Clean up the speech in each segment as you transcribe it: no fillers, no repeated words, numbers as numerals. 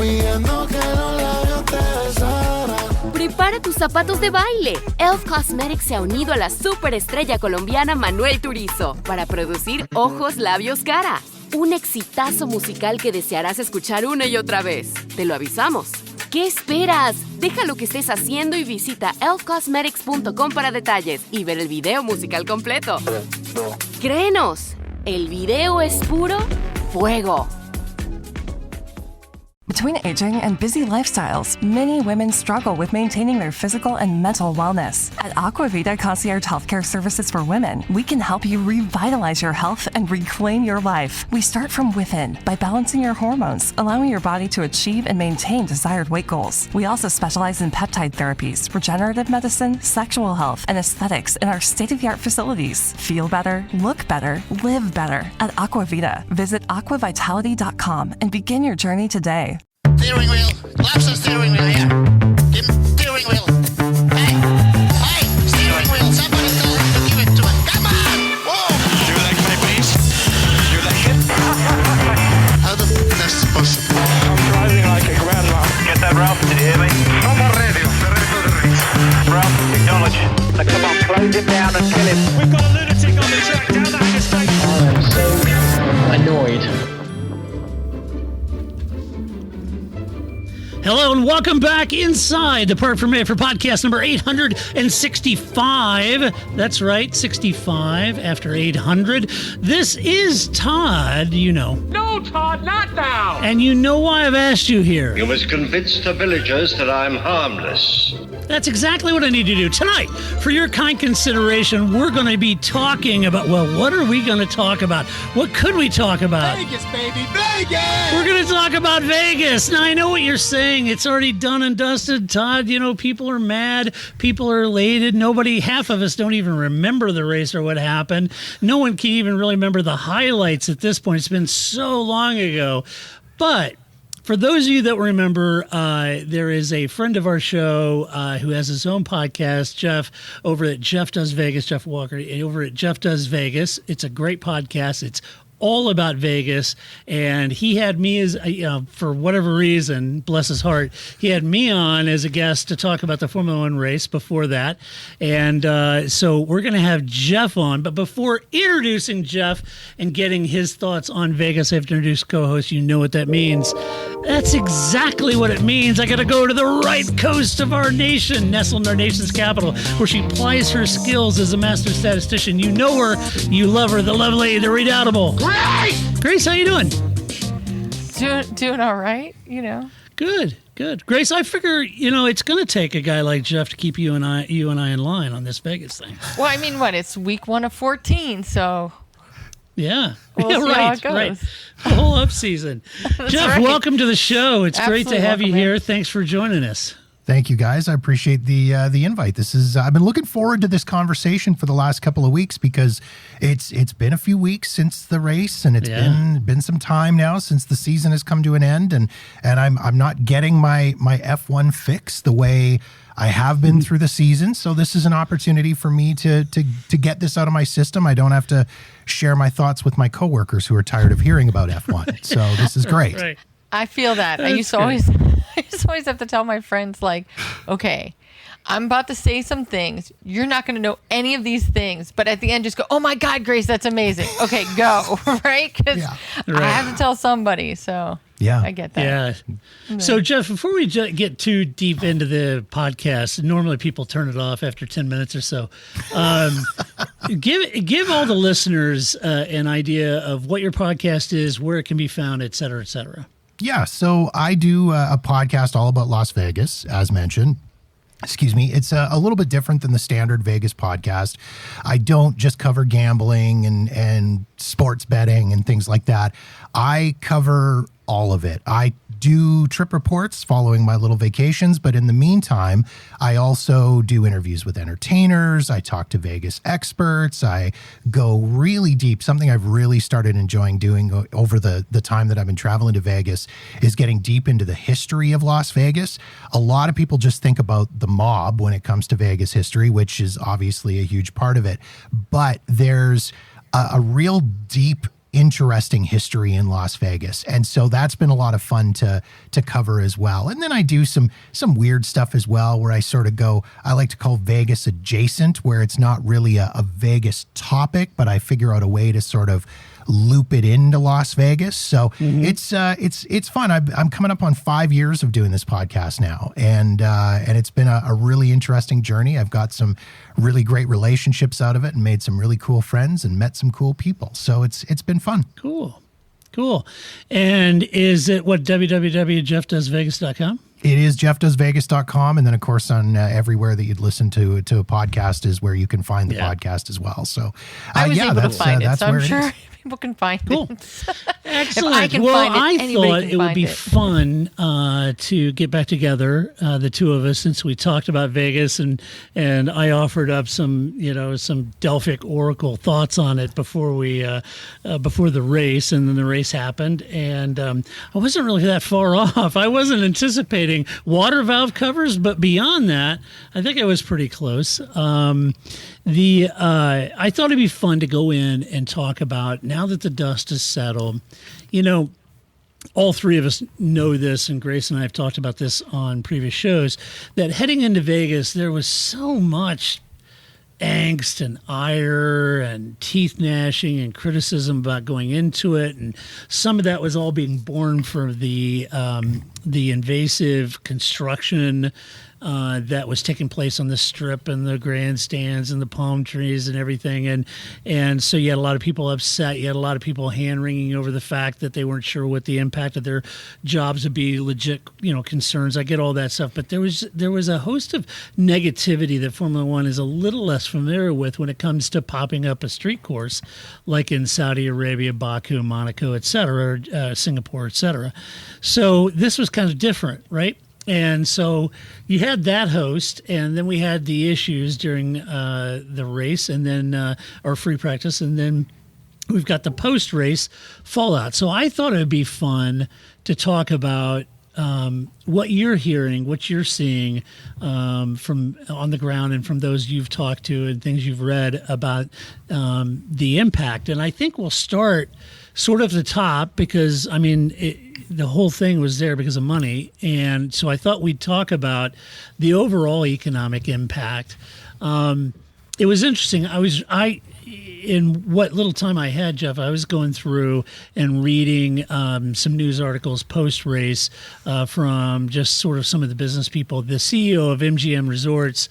pidiendo que los labios te besaran. Prepara tus zapatos de baile. Elf Cosmetics se ha unido a la superestrella colombiana Manuel Turizo para producir Ojos, Labios, Cara. Un exitazo musical que desearás escuchar una y otra vez. Te lo avisamos. ¿Qué esperas? Deja lo que estés haciendo y visita elfcosmetics.com para detalles y ver el video musical completo. Créenos, el video es puro fuego. Between aging and busy lifestyles, many women struggle with maintaining their physical and mental wellness. At Aquavita Concierge Healthcare Services for Women, we can help you revitalize your health and reclaim your life. We start from within by balancing your hormones, allowing your body to achieve and maintain desired weight goals. We also specialize in peptide therapies, regenerative medicine, sexual health, and aesthetics in our state-of-the-art facilities. Feel better, look better, live better at Aquavita. Visit aquavitality.com and begin your journey today. Steering wheel. Collapse the steering wheel here. Give him steering wheel. Hey. Hey, steering wheel. Somebody tell him to give it to him. Come on. Whoa. Your leg, my please. Your leg. How the f*** is this possible? I'm driving like a grandma. Get that, Ralph? Did you hear me? On the radio. The rest of the race. Ralph, acknowledge. Now, come on, close him down and kill him. We've got a lunatic on the track down the Hanger Straight. I'm so annoyed. Hello and welcome back inside the Park from for podcast number 865. That's right, 65 after 800. This is Todd, you know. No, Todd, not now. And you know why I've asked you here. You must convince the villagers that I'm harmless. That's exactly what I need to do. Tonight, for your kind consideration, we're going to be talking about, well, what are we going to talk about? What could we talk about? Vegas, baby, Vegas! We're going to talk about Vegas. Now, I know what you're saying. It's already done and dusted, Todd. You know, people are mad. People are elated. Half of us don't even remember the race or what happened. No one can even really remember the highlights at this point. It's been so long ago. But for those of you that remember, there is a friend of our show who has his own podcast, Jeff, over at Jeff Does Vegas, Jeff Walker, over at Jeff Does Vegas. It's a great podcast. It's all about Vegas, and he had me as, for whatever reason, bless his heart, he had me on as a guest to talk about the Formula One race before that, and so we're going to have Jeff on, but before introducing Jeff and getting his thoughts on Vegas, I have to introduce co-host. You know what that means. That's exactly what it means. I got to go to the right coast of our nation, nestled in our nation's capital, where she plies her skills as a master statistician. You know her, you love her, the lovely, the redoubtable Grace, how you doing? Doing all right, you know. Good. Grace, I figure, it's going to take a guy like Jeff to keep you and I in line on this Vegas thing. Well, I mean, it's week 1 of 14, so yeah. We'll see right, how it goes. Right. The whole up season. Jeff, right. Welcome to the show. It's great to have you here. Man. Thanks for joining us. Thank you, guys. I appreciate the invite. I've been looking forward to this conversation for the last couple of weeks because it's been a few weeks since the race, and it's been some time now since the season has come to an end, and I'm not getting my F1 fix the way I have been through the season. So this is an opportunity for me to get this out of my system. I don't have to share my thoughts with my coworkers who are tired of hearing about F1. So this is great. Right. I feel that. I used to always have to tell my friends, like, okay, I'm about to say some things. You're not going to know any of these things. But at the end, just go, oh, my God, Grace, that's amazing. Okay, go. Right? Because I have to tell somebody. So I get that. Yeah. So, Jeff, before we get too deep into the podcast, normally people turn it off after 10 minutes or so. Give all the listeners an idea of what your podcast is, where it can be found, et cetera, et cetera. Yeah, so I do a podcast all about Las Vegas, as mentioned. Excuse me. It's a little bit different than the standard Vegas podcast. I don't just cover gambling and sports betting and things like that. I cover all of it. I do trip reports following my little vacations, but in the meantime, I also do interviews with entertainers. I talk to Vegas experts. I go really deep. Something I've really started enjoying doing over the time that I've been traveling to Vegas is getting deep into the history of Las Vegas. A lot of people just think about the mob when it comes to Vegas history, which is obviously a huge part of it, but there's a real deep interesting history in Las Vegas. And so that's been a lot of fun to cover as well. And then I do some weird stuff as well, where I sort of go, I like to call Vegas adjacent, where it's not really a Vegas topic, but I figure out a way to sort of loop it into Las Vegas. So it's fun. I'm coming up on 5 years of doing this podcast now, and it's been a really interesting journey. I've got some really great relationships out of it, and made some really cool friends, and met some cool people. So it's been fun. Cool. And is it www.jeffdoesvegas.com? It is jeffdoesvegas.com. And then, of course, on everywhere that you'd listen to a podcast is where you can find the podcast as well. So, I was able to find it, so I'm sure people can find it. Excellent. If I can well, find it, I thought it would be it. fun to get back together, the two of us, since we talked about Vegas, and I offered up some Delphic Oracle thoughts on it before before the race, and then the race happened, and I wasn't really that far off. I wasn't anticipating water valve covers, but beyond that, I think I was pretty close. I thought it'd be fun to go in and talk about, now that the dust is settled, all three of us know this, and Grace and I have talked about this on previous shows, that heading into Vegas, there was so much angst and ire and teeth gnashing and criticism about going into it, and some of that was all being born from the invasive construction that was taking place on the Strip and the grandstands and the palm trees and everything, and so you had a lot of people upset. You had a lot of people hand-wringing over the fact that they weren't sure what the impact of their jobs would be. Legit, concerns. I get all that stuff, but there was a host of negativity that Formula One is a little less familiar with when it comes to popping up a street course, like in Saudi Arabia, Baku, Monaco, etc., Singapore, etc. So this was kind of different, right? And so you had that host, and then we had the issues during the race, and then our free practice, and then we've got the post-race fallout. So I thought it would be fun to talk about what you're hearing, what you're seeing from on the ground, and from those you've talked to and things you've read about the impact. And I think we'll start sort of at the top, because the whole thing was there because of money, and so I thought we'd talk about the overall economic impact. It was interesting. In what little time I had, Jeff, I was going through and reading some news articles post-race from just sort of some of the business people. The CEO of MGM Resorts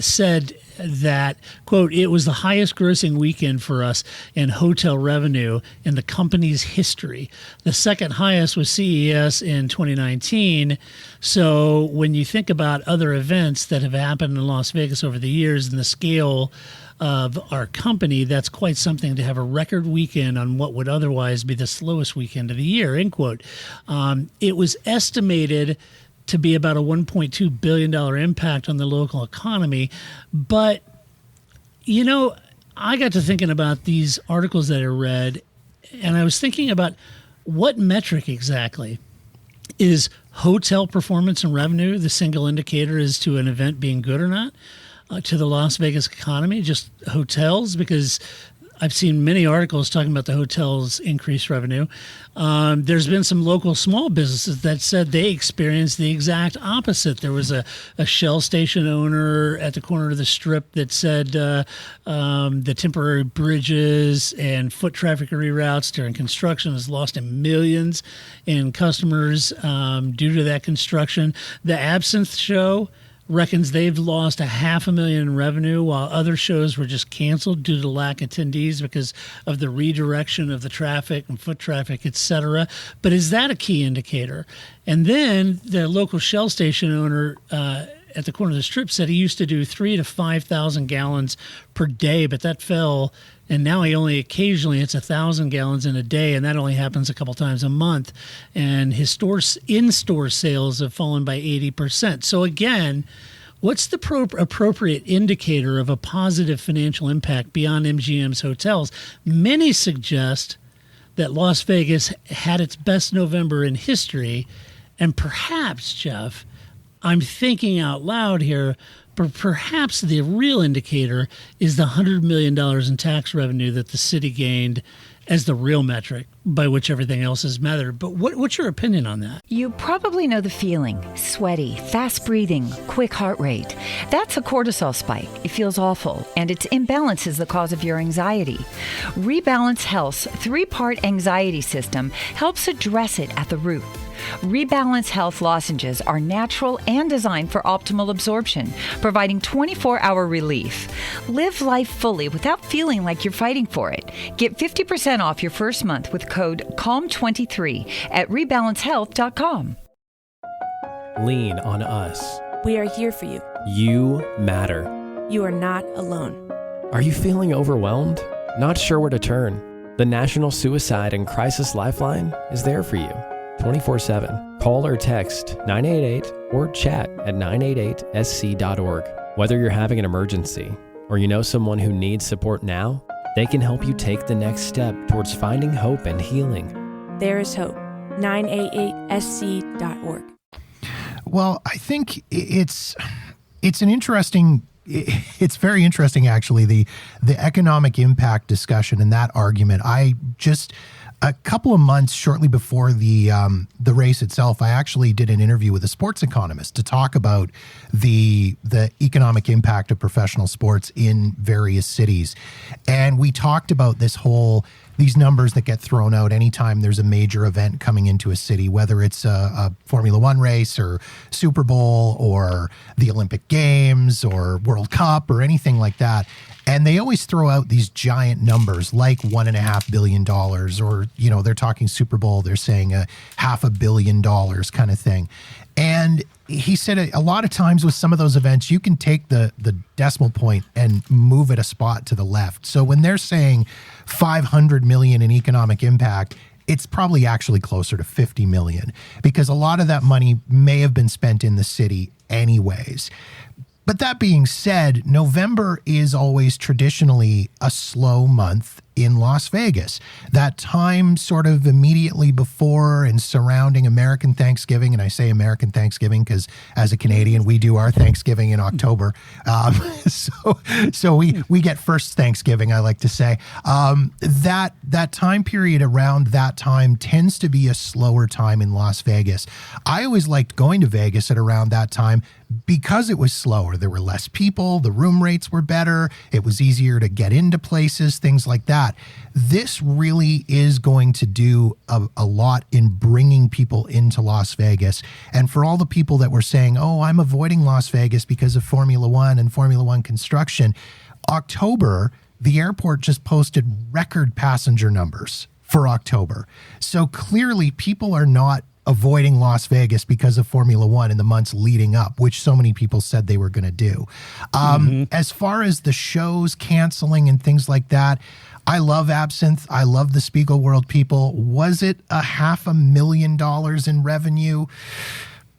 said that, quote, "It was the highest grossing weekend for us in hotel revenue in the company's history. The second highest was CES in 2019. So when you think about other events that have happened in Las Vegas over the years and the scale of our company, that's quite something to have a record weekend on what would otherwise be the slowest weekend of the year," end quote. It was estimated to be about a $1.2 billion impact on the local economy. But, I got to thinking about these articles that I read, and I was thinking about what metric exactly is hotel performance and revenue the single indicator as to an event being good or not to the Las Vegas economy, just hotels, because I've seen many articles talking about the hotel's increased revenue. There's been some local small businesses that said they experienced the exact opposite. There was a Shell station owner at the corner of the Strip that said the temporary bridges and foot traffic reroutes during construction has lost him millions in customers due to that construction. The Absinthe Show reckons they've lost $500,000 in revenue, while other shows were just canceled due to lack of attendees because of the redirection of the traffic and foot traffic, etc. But is that a key indicator? And then the local Shell station owner at the corner of the Strip said he used to do 3,000 to 5,000 gallons per day, but that fell, and now he only occasionally hits 1,000 gallons in a day, and that only happens a couple times a month. And his in-store sales have fallen by 80%. So again, what's the appropriate indicator of a positive financial impact beyond MGM's hotels? Many suggest that Las Vegas had its best November in history, and perhaps, Jeff, I'm thinking out loud here, but perhaps the real indicator is the $100 million in tax revenue that the city gained as the real metric by which everything else is measured. But what's your opinion on that? You probably know the feeling. Sweaty, fast breathing, quick heart rate. That's a cortisol spike. It feels awful, and its imbalance is the cause of your anxiety. Rebalance Health's 3-part anxiety system helps address it at the root. Rebalance Health lozenges are natural and designed for optimal absorption, providing 24-hour relief. Live life fully without feeling like you're fighting for it. Get 50% off your first month with code CALM23 at rebalancehealth.com. Lean on us. We are here for you. You matter. You are not alone. Are you feeling overwhelmed? Not sure where to turn? The National Suicide and Crisis Lifeline is there for you. 24/7. Call or text 988 or chat at 988sc.org. Whether you're having an emergency or you know someone who needs support now, they can help you take the next step towards finding hope and healing. There is hope. 988sc.org. Well, I think it's an interesting. It's very interesting, actually, the economic impact discussion and that argument. A couple of months shortly before the race itself, I actually did an interview with a sports economist to talk about the economic impact of professional sports in various cities. And we talked about these numbers that get thrown out anytime there's a major event coming into a city, whether it's a Formula One race or Super Bowl or the Olympic Games or World Cup or anything like that. And they always throw out these giant numbers like $1.5 billion, or, they're talking Super Bowl, they're saying $500 million kind of thing. And he said a lot of times with some of those events, you can take the decimal point and move it a spot to the left. So when they're saying 500 million in economic impact, it's probably actually closer to 50 million, because a lot of that money may have been spent in the city anyways. But that being said, November is always traditionally a slow month in Las Vegas. That time sort of immediately before and surrounding American Thanksgiving, and I say American Thanksgiving because as a Canadian, we do our Thanksgiving in October. So we get first Thanksgiving, I like to say. That time period around that time tends to be a slower time in Las Vegas. I always liked going to Vegas at around that time because it was slower. There were less people, the room rates were better, it was easier to get into places, things like that. This really is going to do a lot in bringing people into Las Vegas. And for all the people that were saying, oh, I'm avoiding Las Vegas because of Formula One and Formula One construction, October, the airport just posted record passenger numbers for October. So clearly people are not avoiding Las Vegas because of Formula One in the months leading up, which so many people said they were going to do. As far as the shows canceling and things like that, I love Absinthe. I love the Spiegel World people. Was it $500,000 in revenue?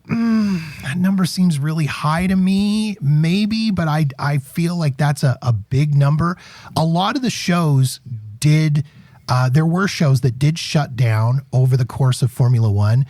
That number seems really high to me, maybe, but I feel like that's a big number. A lot of the shows did... there were shows that did shut down over the course of Formula One.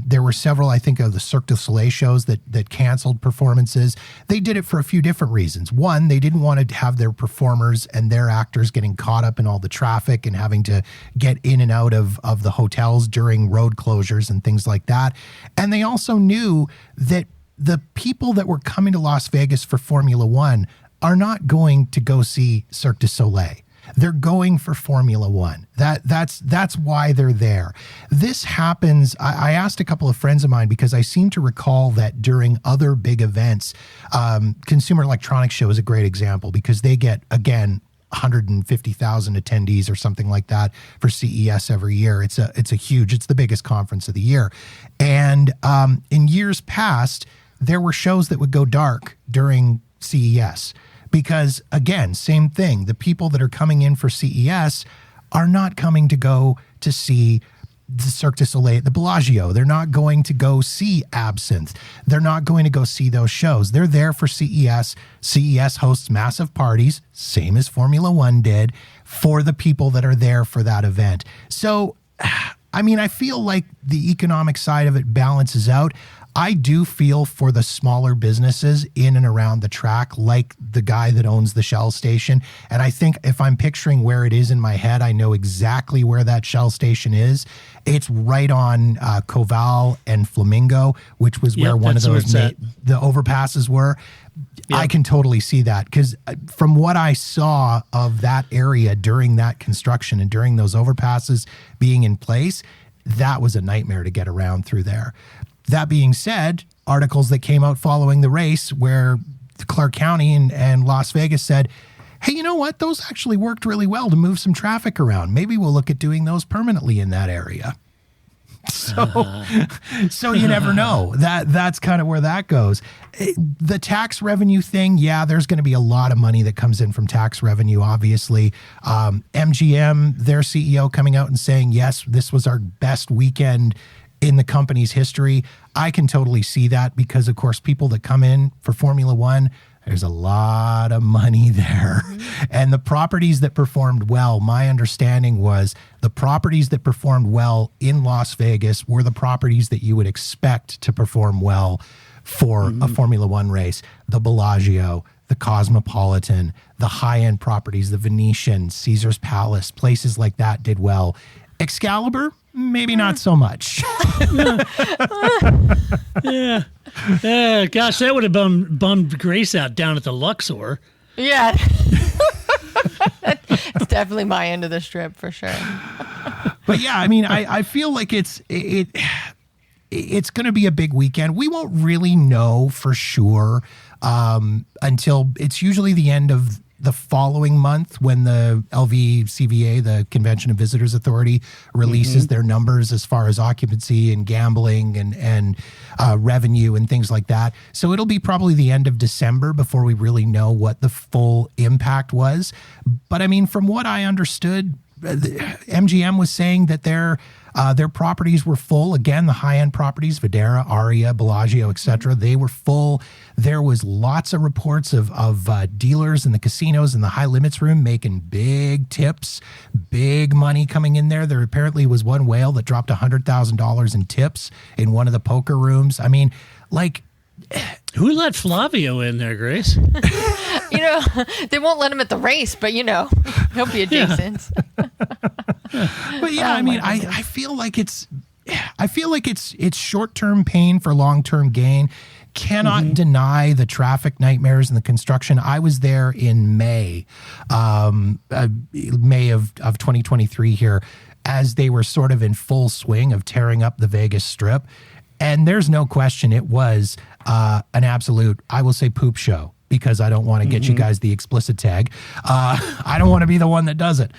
There were several, I think, of the Cirque du Soleil shows that canceled performances. They did it for a few different reasons. One, they didn't want to have their performers and their actors getting caught up in all the traffic and having to get in and out of the hotels during road closures and things like that. And they also knew that the people that were coming to Las Vegas for Formula One are not going to go see Cirque du Soleil. They're going for Formula One. That's why they're there. This happens. I asked a couple of friends of mine because I seem to recall that during other big events, Consumer Electronics Show is a great example because they get, again, 150,000 attendees or something like that for CES every year. It's the biggest conference of the year. And in years past, there were shows that would go dark during CES. Because, again, same thing. The people that are coming in for CES are not coming to go to see the Cirque du Soleil at the Bellagio. They're not going to go see Absinthe. They're not going to go see those shows. They're there for CES. CES hosts massive parties, same as Formula One did, for the people that are there for that event. So, I mean, I feel like the economic side of it balances out. I do feel for the smaller businesses in and around the track, like the guy that owns the Shell station. And I think if I'm picturing where it is in my head, I know exactly where that Shell station is. It's right on Koval and Flamingo, which was where one of those the overpasses were. Yep. I can totally see that, because from what I saw of that area during that construction and during those overpasses being in place, that was a nightmare to get around through there. That being said, articles that came out following the race where Clark County and Las Vegas said, hey, you know what? Those actually worked really well to move some traffic around. Maybe we'll look at doing those permanently in that area. So you never know. That's kind of where that goes. The tax revenue thing, yeah, there's going to be a lot of money that comes in from tax revenue, obviously. MGM, their CEO, coming out and saying, yes, this was our best weekend in the company's history. I can totally see that, because, of course, people that come in for Formula One, there's a lot of money there. And the properties that performed well, my understanding was the properties that performed well in Las Vegas were the properties that you would expect to perform well for a Formula One race. The Bellagio, the Cosmopolitan, the high-end properties, the Venetian, Caesar's Palace, places like that did well. Excalibur, maybe not so much. Yeah. Gosh, that would have bummed Grace out down at the Luxor. Yeah. It's definitely my end of the strip for sure. But yeah, I mean, I feel like it's going to be a big weekend. We won't really know for sure until it's usually the end of the following month when the LVCVA, the Convention and Visitors Authority, releases their numbers as far as occupancy and gambling and revenue and things like that. So it'll be probably the end of December before we really know what the full impact was. But I mean, from what I understood, MGM was saying that their properties were full. Again, the high-end properties, Videra, Aria, Bellagio, etc., they were full. There was lots of reports of dealers in the casinos in the high limits room making big tips, big money coming in there. There apparently was one whale that dropped $100,000 in tips in one of the poker rooms. I mean, like... Who let Flavio in there, Grace? You know, they won't let him at the race, but, you know, he'll be adjacent. But yeah, I mean, I feel like it's short-term pain for long-term gain. Cannot deny the traffic nightmares and the construction. I was there in May of 2023 here, as they were sort of in full swing of tearing up the Vegas Strip. And there's no question it was an absolute, I will say, poop show, because I don't want to get you guys the explicit tag. I don't want to be the one that does it.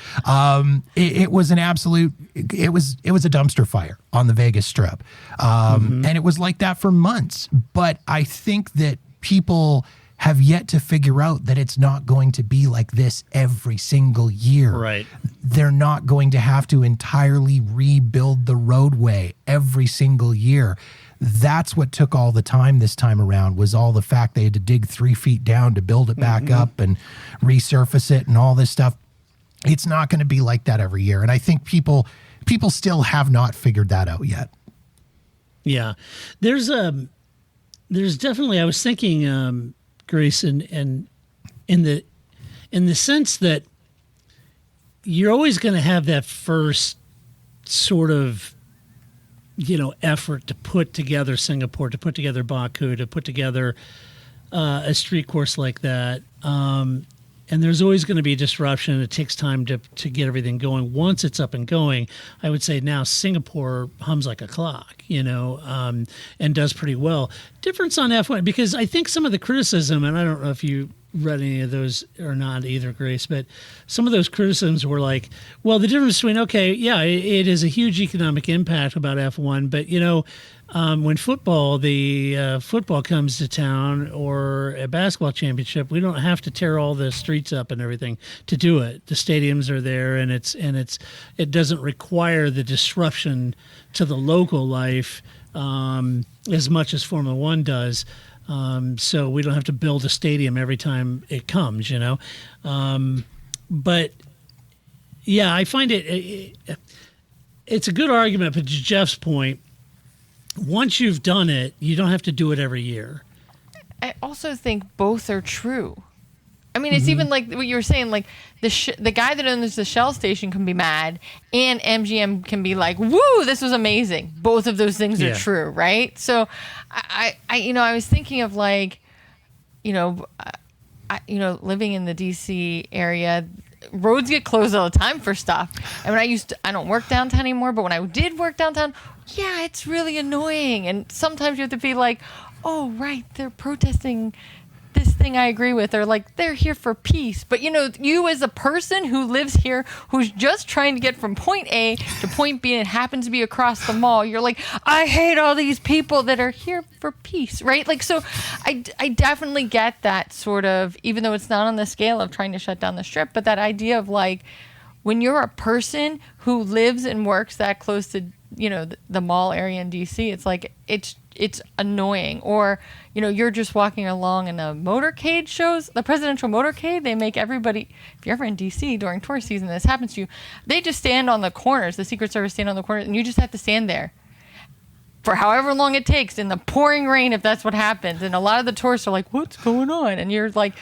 It was an absolute, it was a dumpster fire on the Vegas Strip. And it was like that for months. But I think that people have yet to figure out that it's not going to be like this every single year. Right. They're not going to have to entirely rebuild the roadway every single year. That's what took all the time this time around, was all the fact they had to dig 3 feet down to build it back up and resurface it and all this stuff. It's not going to be like that every year. And I think people still have not figured that out yet. Yeah. There's definitely, I was thinking, Grace, and in the sense that you're always going to have that first sort of, you know, effort to put together Singapore, to put together Baku, to put together a street course like that. And there's always going to be disruption. It takes time to get everything going. Once it's up and going, I would say now Singapore hums like a clock, you know, and does pretty well. Difference on F1, because I think some of the criticism, and I don't know if you read any of those or not either, Grace, but some of those criticisms were like, well, the difference between, okay, yeah, it is a huge economic impact about F1, but, you know, when football comes to town, or a basketball championship, we don't have to tear all the streets up and everything to do it. The stadiums are there, and it doesn't require the disruption to the local life as much as Formula One does. So we don't have to build a stadium every time it comes, you know. But yeah, I find it's a good argument, but to Jeff's point, once you've done it, you don't have to do it every year. I also think both are true. I mean, it's even like what you were saying, like the guy that owns the Shell station can be mad, and MGM can be like, "Woo, this was amazing." Both of those things are true, right? So, I was thinking of like, living in the DC area, roads get closed all the time for stuff. And when I don't work downtown anymore, but when I did work downtown, yeah, it's really annoying. And sometimes you have to be like, "Oh, right, they're protesting this thing I agree with," or like they're here for peace. But you as a person who lives here, who's just trying to get from point A to point B, and it happens to be across the mall, you're like, I hate all these people that are here for peace, right? Like, so I definitely get that sort of, even though it's not on the scale of trying to shut down the Strip, but that idea of like, when you're a person who lives and works that close to the mall area in DC, it's like it's annoying. Or you're just walking along and the motorcade shows, the presidential motorcade, they make everybody, if you're ever in DC during tourist season, this happens to you, they just stand on the corners, the Secret Service stand on the corners, and you just have to stand there for however long it takes in the pouring rain, if that's what happens. And a lot of the tourists are like, what's going on? And you're like,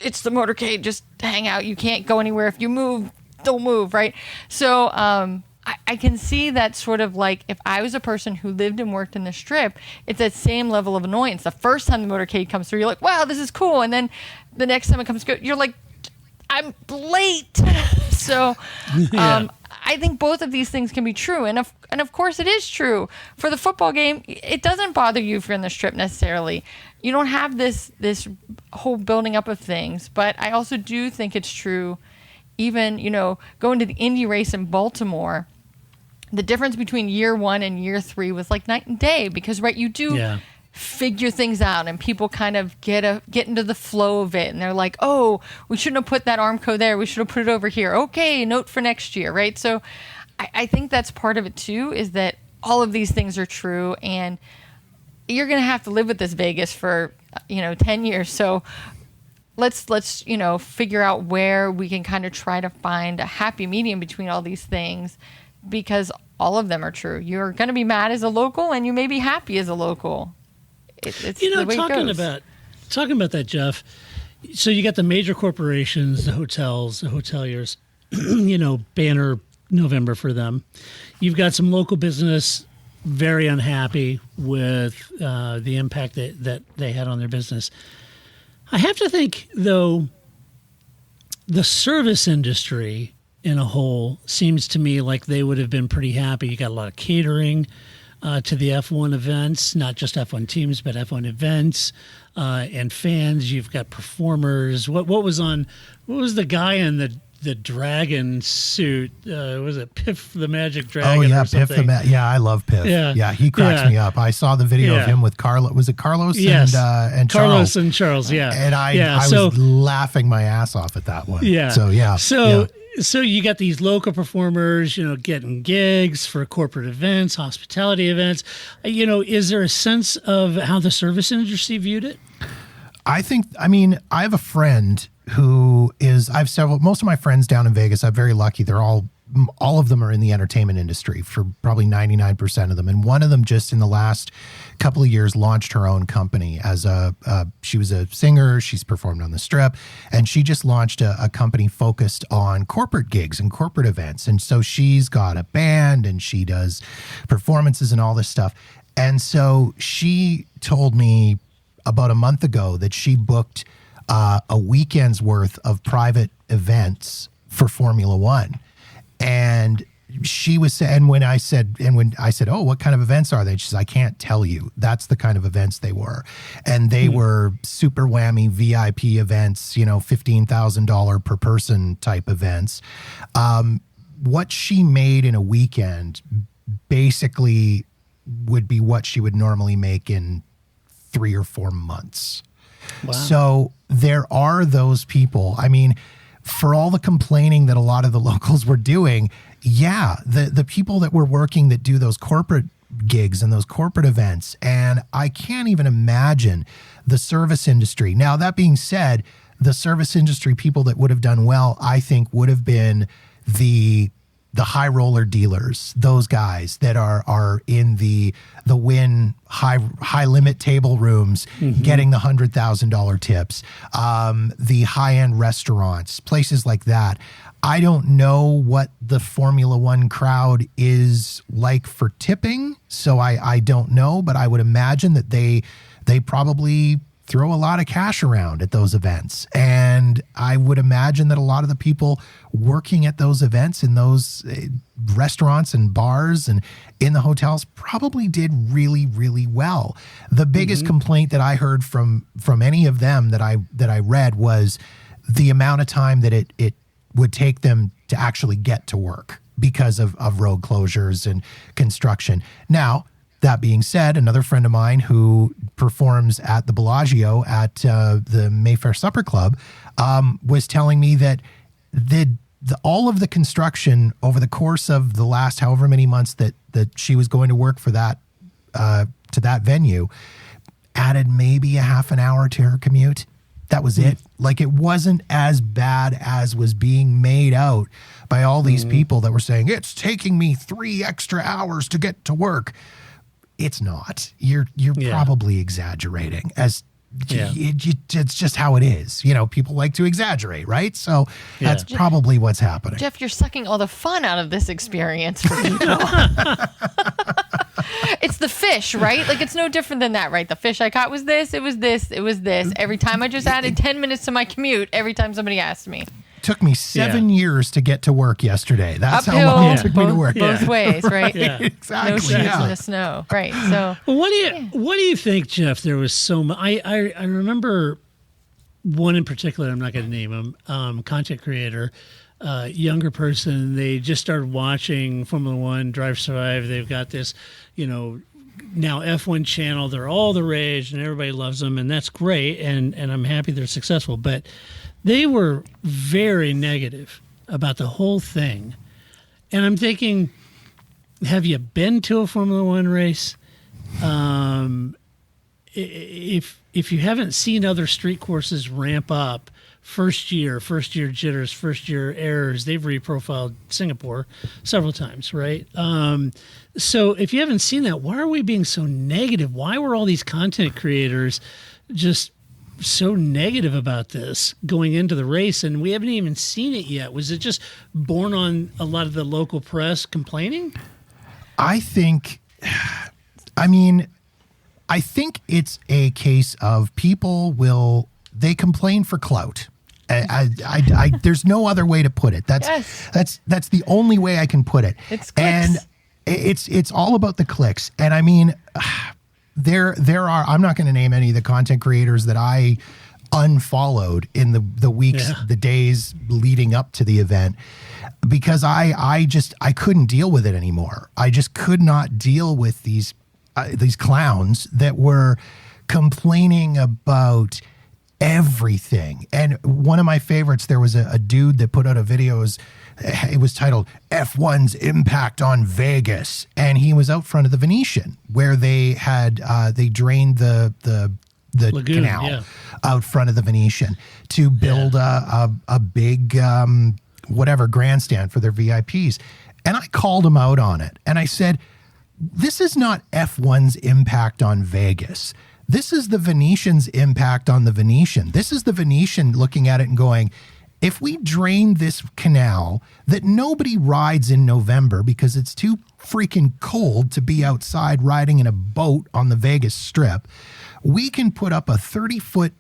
it's the motorcade, just hang out, you can't go anywhere. If you move, don't move, right? So I can see that sort of like, if I was a person who lived and worked in the Strip, it's that same level of annoyance. The first time the motorcade comes through, you're like, wow, this is cool. And then the next time it comes through, you're like, I'm late. So I think both of these things can be true. And of course it is true. For the football game, it doesn't bother you if you're in the Strip necessarily. You don't have this whole building up of things. But I also do think it's true, even, going to the Indy race in Baltimore, the difference between year 1 and year 3 was like night and day, because you do figure things out, and people kind of get into the flow of it, and they're like, oh, we shouldn't have put that Armco there, we should have put it over here, okay, note for next year, right? So I think that's part of it too, is that all of these things are true, and you're gonna have to live with this Vegas for 10 years. So let's figure out where we can kind of try to find a happy medium between all these things, because all of them are true. You're going to be mad as a local, and you may be happy as a local. It's the way talking it goes. talking about that, Jeff. So you got the major corporations, the hotels, the hoteliers, banner November for them. You've got some local business very unhappy with the impact that they had on their business. I have to think, though, the service industry in a whole seems to me like they would have been pretty happy. You got a lot of catering to the F1 events, not just F1 teams, but F1 events and fans. You've got performers. What was the guy in the dragon suit? Was it Piff the Magic Dragon? Oh yeah, Piff I love Piff. Yeah, he cracks me up. I saw the video of him with Carlos. Was it Carlos? Yes. and Carlos Charles? And Charles. Yeah, and I was laughing my ass off at that one. Yeah. So you got these local performers, getting gigs for corporate events, hospitality events. Is there a sense of how the service industry viewed it? I have a friend who most of my friends down in Vegas, I'm very lucky. They're all of them are in the entertainment industry, for probably 99% of them. And one of them just in the last couple of years launched her own company she was a singer. She's performed on the Strip, and she just launched a company focused on corporate gigs and corporate events. And so she's got a band, and she does performances and all this stuff. And so she told me about a month ago that she booked a weekend's worth of private events for Formula One. And she was saying, when I said, oh, what kind of events are they? She says, I can't tell you. That's the kind of events they were. And they were super whammy VIP events, $15,000 per person type events. What she made in a weekend basically would be what she would normally make in 3 or 4 months. Wow. So there are those people. For all the complaining that a lot of the locals were doing, the people that were working that do those corporate gigs and those corporate events, and I can't even imagine the service industry. Now, that being said, the service industry people that would have done well, I think, would have been the high roller dealers, those guys that are in the win high limit table rooms, getting the $100,000 tips, the high end restaurants, places like that. I don't know what the Formula One crowd is like for tipping, so I don't know, but I would imagine that they probably throw a lot of cash around at those events. And I would imagine that a lot of the people working at those events in those restaurants and bars and in the hotels probably did really, really well. The biggest complaint that I heard from any of them that I read was the amount of time that it would take them to actually get to work because of road closures and construction. Now, that being said, another friend of mine who performs at the Bellagio at the Mayfair Supper Club was telling me that all of the construction over the course of the last however many months that she was going to work for that to that venue added maybe a half an hour to her commute. That was it. Like, it wasn't as bad as was being made out by all these people that were saying, it's taking me 3 extra hours to get to work. It's not. You're probably exaggerating. It's just how it is. You know, people like to exaggerate, right? So that's probably what's happening. Jeff, you're sucking all the fun out of this experience for people. It's the fish, right? Like, it's no different than that, right? The fish I caught was this, it was this, it was this. Every time I just added 10 minutes to my commute, every time somebody asked me. Took me 7 years to get to work yesterday. That's uphill, how long it took me to work. Both ways, right? Yeah. Exactly. No shoes in the snow, right? So, well, what do you think, Jeff? There was so much. I remember one in particular. I'm not going to name him. Content creator, younger person. They just started watching Formula One, Drive Survive. They've got this, now F1 channel. They're all the rage, and everybody loves them, and that's great. And I'm happy they're successful, but they were very negative about the whole thing. And I'm thinking, have you been to a Formula One race? If you haven't seen other street courses ramp up, first year jitters, first year errors, they've reprofiled Singapore several times, right? So if you haven't seen that, why are we being so negative? Why were all these content creators just so negative about this going into the race, and we haven't even seen it yet? Was it just born on a lot of the local press complaining? I think it's a case of people they complain for clout. There's no other way to put it. That's the only way I can put it. It's clicks. And it's all about the clicks. And I mean, there are, I'm not going to name any of the content creators that I unfollowed in the weeks, the days leading up to the event, because I couldn't deal with it anymore. I just could not deal with these clowns that were complaining about everything. And one of my favorites, there was a dude that put out a video. It was titled F1's Impact on Vegas. And he was out front of the Venetian where they had, they drained the lagoon, canal out front of the Venetian to build a big, grandstand for their VIPs. And I called him out on it. And I said, this is not F1's impact on Vegas. This is the Venetian's impact on the Venetian. This is the Venetian looking at it and going, if we drain this canal that nobody rides in November because it's too freaking cold to be outside riding in a boat on the Vegas Strip, we can put up a 30-foot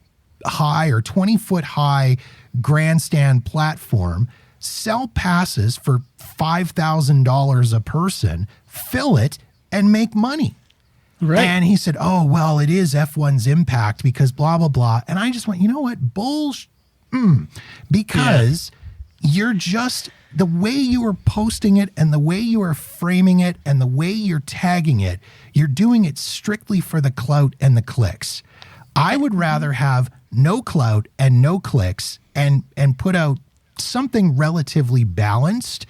high or 20-foot high grandstand platform, sell passes for $5,000 a person, fill it, and make money. Right. And he said, oh, well, it is F1's impact because blah, blah, blah. And I just went, you know what? Bullshit. Because you're just, the way you are posting it and the way you are framing it and the way you're tagging it, you're doing it strictly for the clout and the clicks. I would rather have no clout and no clicks and put out something relatively balanced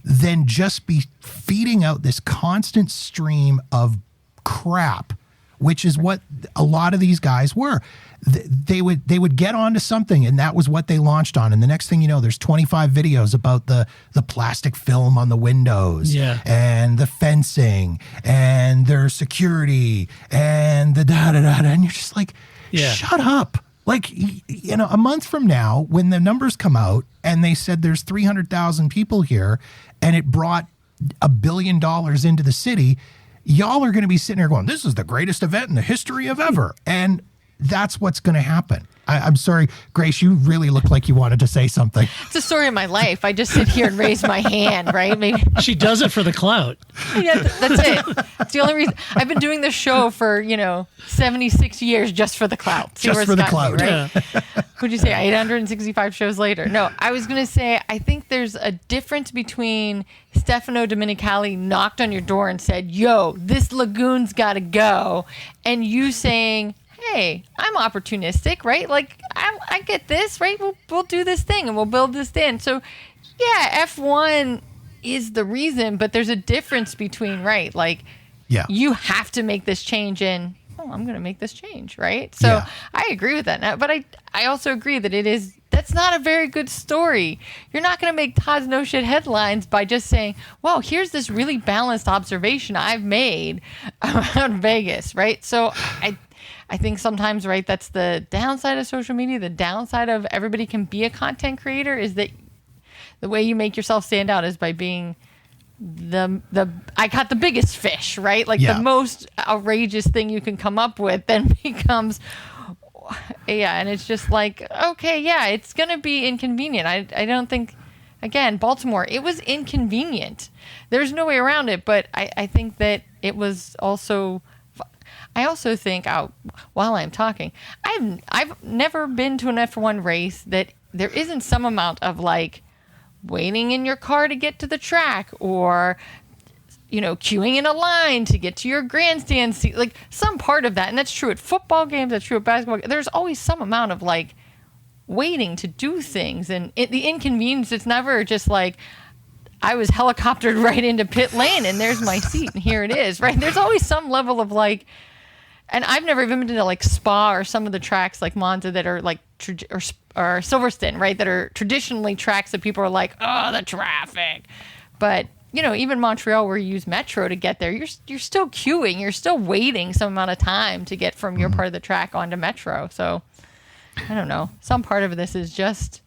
than just be feeding out this constant stream of crap which is what a lot of these guys were. They would get onto something, and that was what they launched on. And the next thing you know, there's 25 videos about the plastic film on the windows, and the fencing, and their security, and the da-da-da-da. And you're just like, shut up. Like, you know, a month from now, when the numbers come out and they said there's 300,000 people here and it brought $1 billion into the city, y'all are going to be sitting there going, this is the greatest event in the history of ever. And that's what's going to happen. I'm sorry, Grace, you really look like you wanted to say something. It's a story of my life. I just sit here and raise my hand, right? Maybe. She does it for the clout. Yeah, that's it. It's the only reason. I've been doing this show for, 76 years just for the clout. Just for the clout. Right? What'd you say? 865 shows later. No, I was going to say, I think there's a difference between Stefano Domenicali knocked on your door and said, yo, this lagoon's got to go, and you saying, hey, I'm opportunistic, right? Like, I get this, right? We'll do this thing and we'll build this in. So, yeah, F1 is the reason, but there's a difference between, right? Like, you have to make this change and, I'm going to make this change, right? So I agree with that. But I also agree that that's not a very good story. You're not going to make Todd's No Shit headlines by just saying, well, here's this really balanced observation I've made about Vegas, right? So I think sometimes, right, that's the downside of social media. The downside of everybody can be a content creator is that the way you make yourself stand out is by being I caught the biggest fish, right? Like the most outrageous thing you can come up with then becomes, and it's just like, okay, it's going to be inconvenient. I don't think, again, Baltimore, it was inconvenient. There's no way around it, but I think that it was also... I also think, while I'm talking, I've never been to an F1 race that there isn't some amount of like waiting in your car to get to the track, or queuing in a line to get to your grandstand seat, like some part of that. And that's true at football games, that's true at basketball. There's always some amount of like waiting to do things, and the inconvenience. It's never just like, I was helicoptered right into pit lane and there's my seat and here it is, right? There's always some level of like, and I've never even been to like Spa or some of the tracks like Monza that are like, or Silverstone, right? That are traditionally tracks that people are like, oh, the traffic. But, even Montreal, where you use Metro to get there, you're still queuing. You're still waiting some amount of time to get from your part of the track onto Metro. So, I don't know. Some part of this is just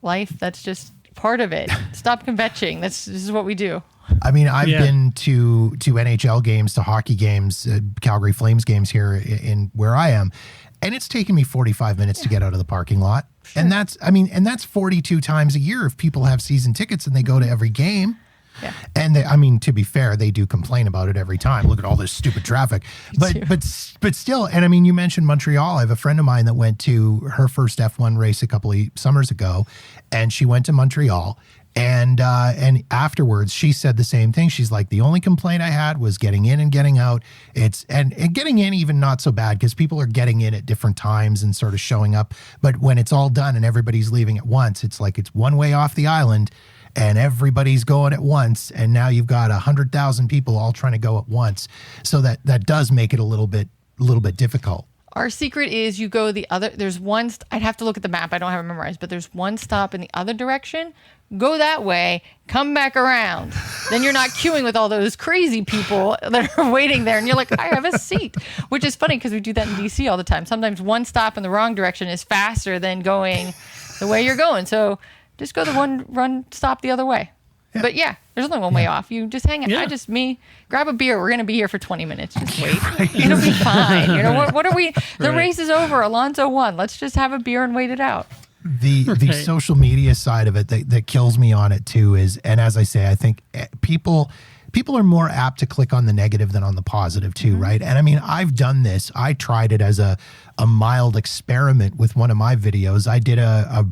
life. That's just part of it. Stop kvetching. This is what we do. I mean, I've been to NHL games, to hockey games, Calgary Flames games here in where I am, and it's taken me 45 minutes to get out of the parking lot. Sure. And that's 42 times a year if people have season tickets and they go to every game. Yeah. And to be fair, they do complain about it every time. Look at all this stupid traffic. But still, and you mentioned Montreal. I have a friend of mine that went to her first F1 race a couple of summers ago, and she went to Montreal. And afterwards, she said the same thing. She's like, the only complaint I had was getting in and getting out. And getting in even not so bad because people are getting in at different times and sort of showing up. But when it's all done and everybody's leaving at once, it's like it's one way off the island and everybody's going at once. And now you've got 100,000 people all trying to go at once. So that does make it a little bit difficult. Our secret is you go the other, there's one, I'd have to look at the map. I don't have it memorized, but there's one stop in the other direction. Go that way, come back around. Then you're not queuing with all those crazy people that are waiting there. And you're like, I have a seat, which is funny because we do that in DC all the time. Sometimes one stop in the wrong direction is faster than going the way you're going. So just go the one stop the other way. Yeah. But there's only one way off. You just hang out. Grab a beer. We're going to be here for 20 minutes. Just wait. Right. It'll be fine. What are we? The race is over. Alonso won. Let's just have a beer and wait it out. The social media side of it that kills me on it too is, and as I say, I think people are more apt to click on the negative than on the positive too, right? And I've done this. I tried it as a mild experiment with one of my videos. I did a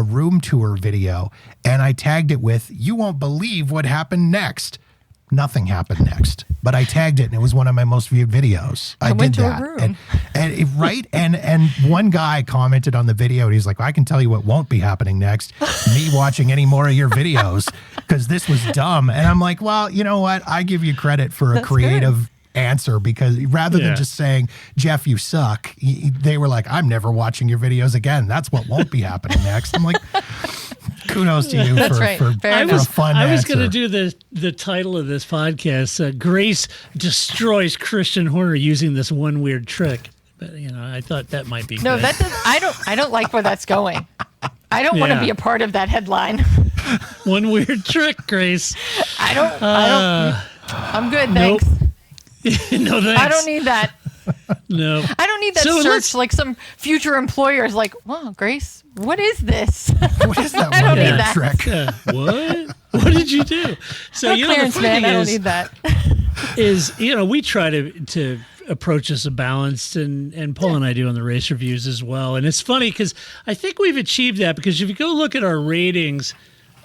room tour video and I tagged it with, you won't believe what happened next. Nothing happened next, but I tagged it and it was one of my most viewed videos. I went did to that. A room. And one guy commented on the video and he's like, I can tell you what won't be happening next. Me watching any more of your videos because this was dumb. And I'm like, well, you know what? I give you credit for a creative answer, because rather than just saying, Jeff, you suck, they were like, I'm never watching your videos again. That's what won't be happening next. I'm like, kudos to you for a fun I was answer. going to do the title of this podcast, Grace Destroys Christian Horner using this one weird trick. But, I thought that might be good. I don't like where that's going. I don't want to be a part of that headline. One weird trick, Grace. I'm good, thanks. No, thanks. I don't need that. No. I don't need that search like some future employer's like, wow, Grace, what is this? What is that I don't one need that. trick? What? What did you do? So, I'm a clearance man. I don't need that. We try to approach this balanced, and Paul and I do on the race reviews as well. And it's funny because I think we've achieved that, because if you go look at our ratings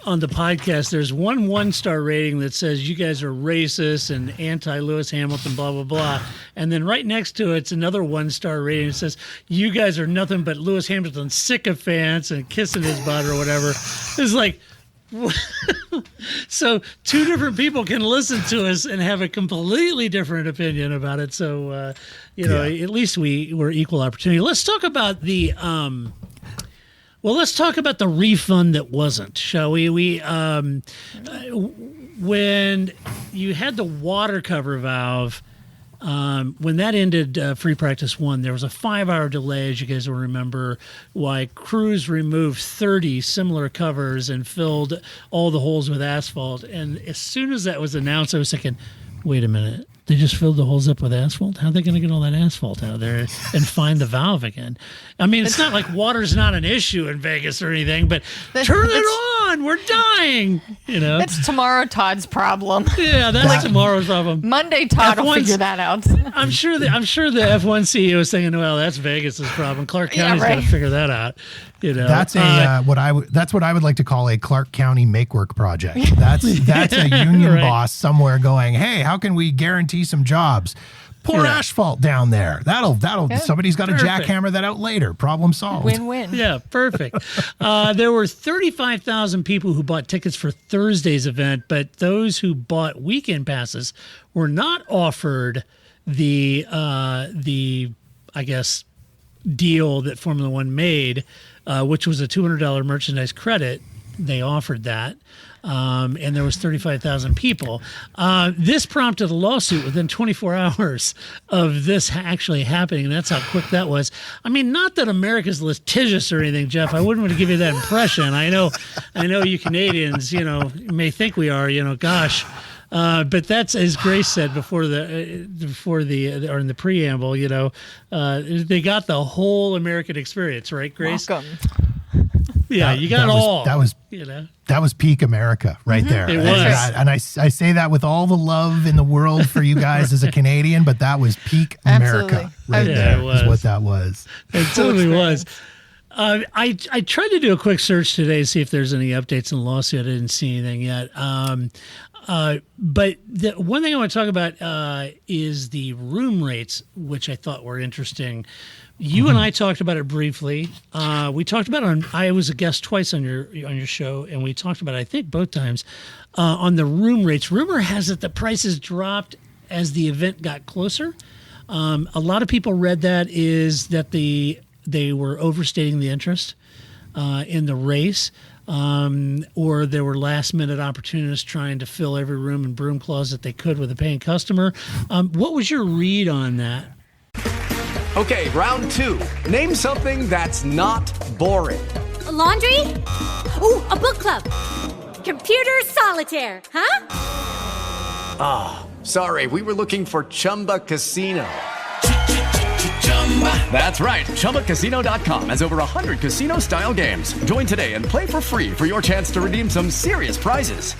on the podcast, there's one-star rating that says you guys are racist and anti-Lewis Hamilton, blah, blah, blah. And then right next to it's another one-star rating that says you guys are nothing but Lewis Hamilton sycophants and kissing his butt or whatever. It's like, so two different people can listen to us and have a completely different opinion about it. So, at least we're equal opportunity. Let's talk about the let's talk about the refund that wasn't, shall we? When you had the water cover valve, when that ended free practice 1, there was a 5-hour delay, as you guys will remember, why crews removed 30 similar covers and filled all the holes with asphalt. And as soon as that was announced, I was thinking, wait a minute. They just filled the holes up with asphalt? How are they going to get all that asphalt out of there and find the valve again? I mean, it's not like water's not an issue in Vegas or anything, but turn it on. We're dying. That's tomorrow Todd's problem. Yeah, that's tomorrow's problem. Monday Todd will figure that out. I'm sure the F1 CEO is thinking, well, that's Vegas's problem. Clark County's got to figure that out. That's what I would like to call a Clark County make work project. That's a union boss somewhere going, hey, how can we guarantee some jobs? Pour asphalt down there. That'll somebody's got to jackhammer that out later. Problem solved. Win-win. Yeah, perfect. There were 35,000 people who bought tickets for Thursday's event, but those who bought weekend passes were not offered the I guess deal that Formula One made, which was a $200 merchandise credit. They offered that. And there was 35,000 people. This prompted a lawsuit within 24 hours of this actually happening, and that's how quick that was. I mean, not that America's litigious or anything, Jeff. I wouldn't want to give you that impression. I know you Canadians, may think we are, gosh. But that's, as Grace said before or in the preamble, they got the whole American experience, right, Grace? Welcome. Yeah, you got all. That was peak America right there. It was. And I say that with all the love in the world for you guys as a Canadian, but that was peak America right there. It was. Is what that was. It totally was. I tried to do a quick search today to see if there's any updates in the lawsuit. I didn't see anything yet. But the one thing I want to talk about is the room rates, which I thought were interesting. You and I talked about it briefly. We talked about it I was a guest twice on your show, and we talked about it, I think, both times on the room rates. Rumor has it the prices dropped as the event got closer. A lot of people read that they were overstating the interest in the race. Or there were last-minute opportunists trying to fill every room and broom closet they could with a paying customer. What was your read on that? Okay, round 2. Name something that's not boring. A laundry? Ooh, a book club. Computer solitaire, huh? Ah, sorry, we were looking for Chumba Casino. That's right. ChumbaCasino.com has over 100 casino-style games. Join today and play for free for your chance to redeem some serious prizes.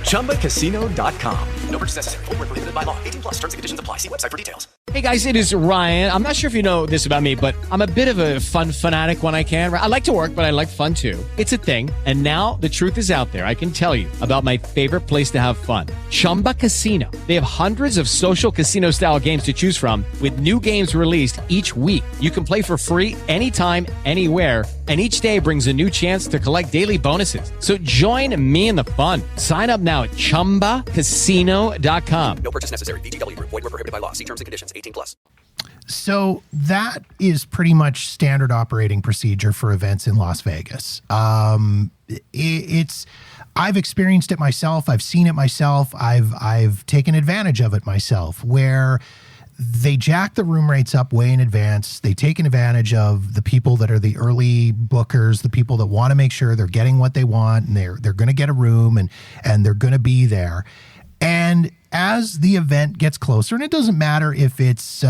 ChumbaCasino.com. No purchase necessary. Void where prohibited by law. 18+ terms and conditions apply. See website for details. Hey guys, it is Ryan. I'm not sure if you know this about me, but I'm a bit of a fun fanatic when I can. I like to work, but I like fun too. It's a thing. And now the truth is out there. I can tell you about my favorite place to have fun. Chumba Casino. They have hundreds of social casino style games to choose from with new games released each week. You can play for free anytime, anywhere, And each day brings a new chance to collect daily bonuses. So join me in the fun. Sign up now at ChumbaCasino.com. No purchase necessary. VGW Group. Void where prohibited by law. See terms and conditions. 18+. So that is pretty much standard operating procedure for events in Las Vegas. I've experienced it myself. I've seen it myself. I've taken advantage of it myself, where they jack the room rates up way in advance. They take advantage of the people that are the early bookers, the people that want to make sure they're getting what they want, and they're going to get a room and they're going to be there. And as the event gets closer, and it doesn't matter if it's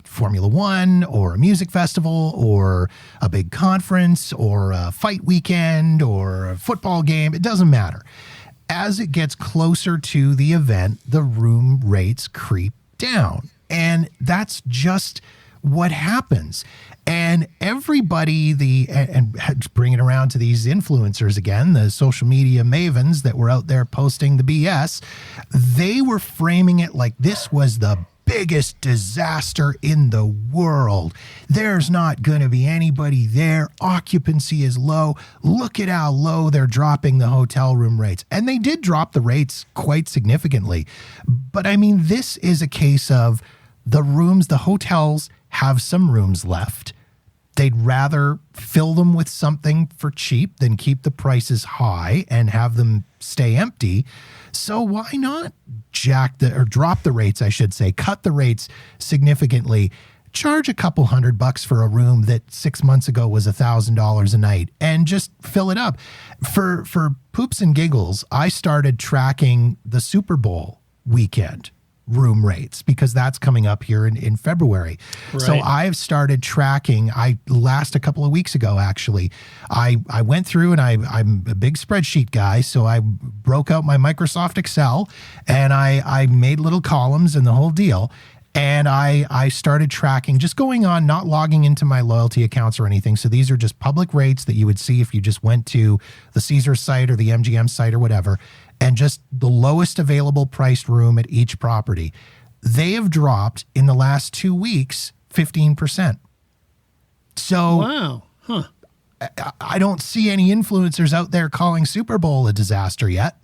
Formula One or a music festival or a big conference or a fight weekend or a football game, it doesn't matter. As it gets closer to the event, the room rates creep down. And that's just what happens. And everybody, and bring it around to these influencers again, the social media mavens that were out there posting the BS, they were framing it like this was the biggest disaster in the world. There's not going to be anybody there. Occupancy is low. Look at how low they're dropping the hotel room rates. And they did drop the rates quite significantly. But I mean, this is a case of the hotels have some rooms left. They'd rather fill them with something for cheap than keep the prices high and have them stay empty. So why not drop the rates, I should say, cut the rates significantly, charge a couple $100 for a room that 6 months ago was $1,000 a night, and just fill it up. For poops and giggles, I started tracking the Super Bowl weekend room rates because that's coming up here in February. Right. So I've started tracking. A couple of weeks ago, actually, I went through and I'm a big spreadsheet guy. So I broke out my Microsoft Excel and I made little columns and the whole deal. And I started tracking, just going on, not logging into my loyalty accounts or anything. So these are just public rates that you would see if you just went to the Caesars site or the MGM site or whatever, and just the lowest available priced room at each property. They have dropped in the last 2 weeks 15%. So wow. Huh. I don't see any influencers out there calling Super Bowl a disaster yet.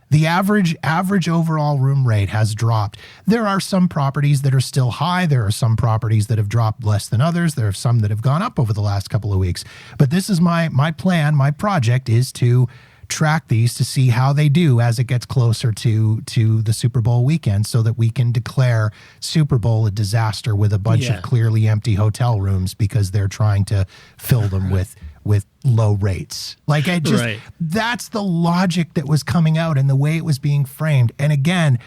The average overall room rate has dropped. There are some properties that are still high. There are some properties that have dropped less than others. There are some that have gone up over the last couple of weeks. But this is my plan. My project is to track these to see how they do as it gets closer to the Super Bowl weekend, so that we can declare Super Bowl a disaster with a bunch of clearly empty hotel rooms because they're trying to fill them with low rates. Like that's the logic that was coming out and the way it was being framed. And again,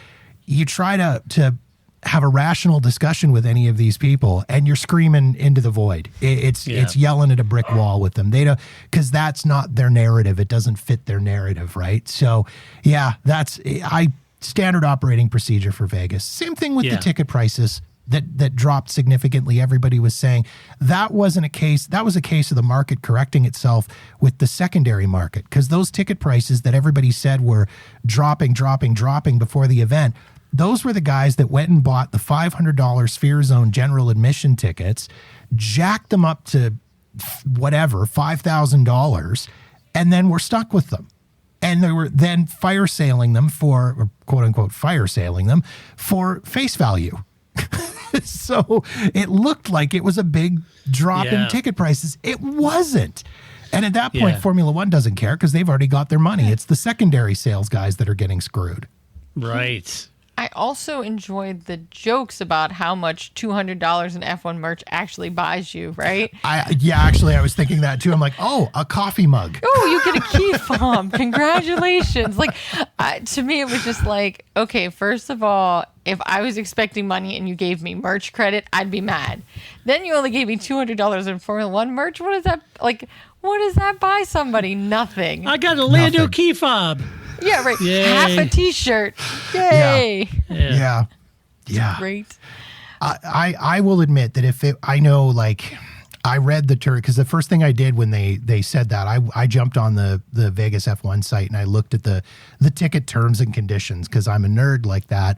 you try to have a rational discussion with any of these people and you're screaming into the void. It's yelling at a brick wall with them. They don't, because that's not their narrative. It doesn't fit their narrative, right? So that's standard operating procedure for Vegas. Same thing with the ticket prices that dropped significantly. Everybody was saying that was a case of the market correcting itself with the secondary market, because those ticket prices that everybody said were dropping before the event, those were the guys that went and bought the $500 Sphere Zone general admission tickets, jacked them up to whatever, $5,000, and then were stuck with them. And they were then fire sailing them for face value. So it looked like it was a big drop in ticket prices. It wasn't. And at that point, Formula One doesn't care because they've already got their money. It's the secondary sales guys that are getting screwed. Right. I also enjoyed the jokes about how much $200 in F1 merch actually buys you, right? Actually, I was thinking that too. I'm like, oh, a coffee mug. Oh, you get a key fob. Congratulations. Like, to me, it was just like, okay, first of all, if I was expecting money and you gave me merch credit, I'd be mad. Then you only gave me $200 in Formula One merch. What is that? Like, what does that buy somebody? Nothing. I got a Lando key fob. Yeah, right. Yay. Half a T-shirt. Yay. Yeah. Great. I will admit that I read the term, because the first thing I did when they said that, I jumped on the Vegas F1 site and I looked at the ticket terms and conditions, because I'm a nerd like that.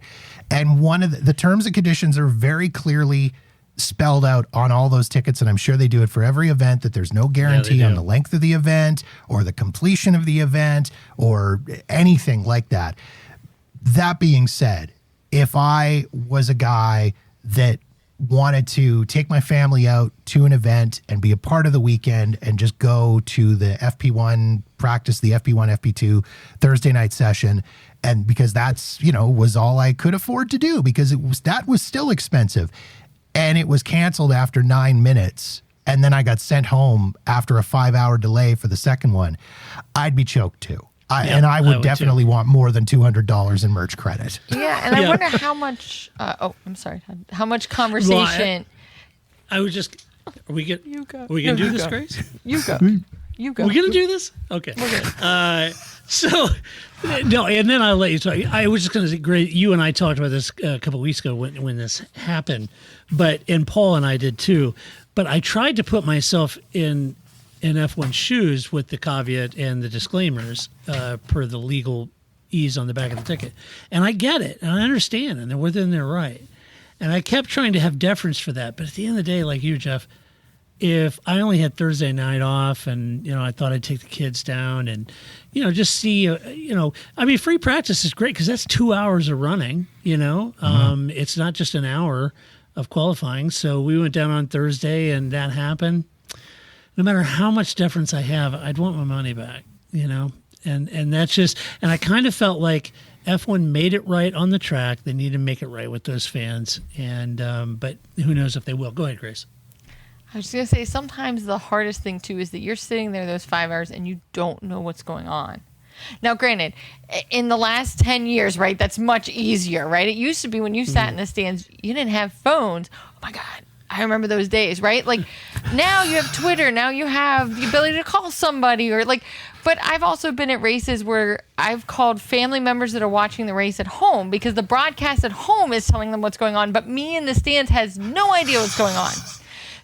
And one of the terms and conditions are very clearly spelled out on all those tickets, and I'm sure they do it for every event, that there's no guarantee on the length of the event or the completion of the event or anything like that. That being said, if I was a guy that wanted to take my family out to an event and be a part of the weekend and just go to the FP1 practice, the FP1, FP2 Thursday night session, and because that's, was all I could afford to do, because that was still expensive. And it was canceled after 9 minutes. And then I got sent home after a 5-hour delay for the second one. I'd be choked too. I would definitely want more than $200 in merch credit. Yeah, and I wonder how much. I'm sorry. How much conversation? I was just. Are we gonna do this, Grace? You go. You go. We're gonna do this. Okay. So, no, and then I'll let you talk. I was just gonna say, Grace, you and I talked about this a couple of weeks ago when this happened, and Paul and I did too. But I tried to put myself in F1 shoes with the caveat and the disclaimers per the legal ease on the back of the ticket. And I get it, and I understand, and they're within their right. And I kept trying to have deference for that. But at the end of the day, like you, Jeff, if I only had Thursday night off and, I thought I'd take the kids down and, just see, free practice is great because that's 2 hours of running, It's not just an hour of qualifying. So we went down on Thursday and that happened. No matter how much deference I have, I'd want my money back, and that's just, and I kind of felt like F1 made it right on the track. They need to make it right with those fans. And, but who knows if they will. Go ahead, Grace. I was going to say, sometimes the hardest thing too is that you're sitting there those 5 hours and you don't know what's going on. Now, granted, in the last 10 years, right, that's much easier, right? It used to be when you sat in the stands, you didn't have phones. Oh my God. I remember those days, right? Like now you have Twitter, now you have the ability to call somebody but I've also been at races where I've called family members that are watching the race at home because the broadcast at home is telling them what's going on, but me in the stands has no idea what's going on.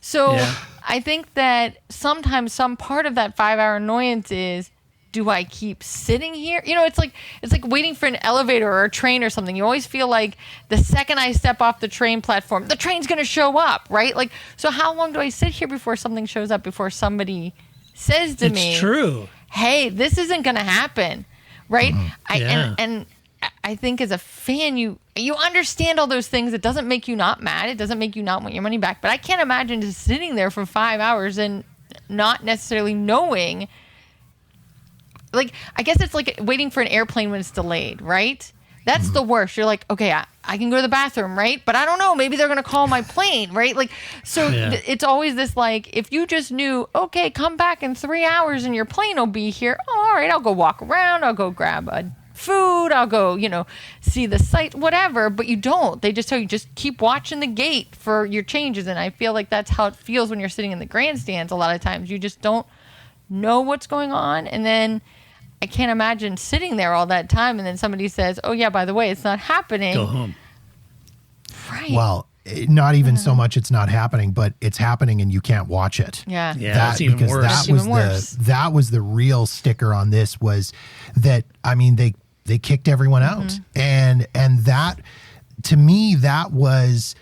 So I think that sometimes some part of that 5-hour annoyance is, do I keep sitting here? It's like waiting for an elevator or a train or something. You always feel like the second I step off the train platform, the train's going to show up, right? So how long do I sit here before something shows up, before somebody says to me, it's true. Hey, this isn't going to happen, right? And I think as a fan, you understand all those things. It doesn't make you not mad. It doesn't make you not want your money back. But I can't imagine just sitting there for 5 hours and not necessarily knowing. I guess it's like waiting for an airplane when it's delayed, right? That's the worst. You're like, okay, I can go to the bathroom, right? But I don't know. Maybe they're going to call my plane, right? It's always this, if you just knew, okay, come back in 3 hours and your plane will be here. Oh, all right, I'll go walk around. I'll go grab food. I'll go, see the site, whatever. But you don't. They just tell you, just keep watching the gate for your changes. And I feel like that's how it feels when you're sitting in the grandstands a lot of times. You just don't know what's going on. And then I can't imagine sitting there all that time and then somebody says, oh, yeah, by the way, it's not happening. Go home. Right. Well, not even so much it's not happening, but it's happening and you can't watch it. Yeah. That's even worse. That was the real sticker on this, was that, they kicked everyone out. And that, to me, that was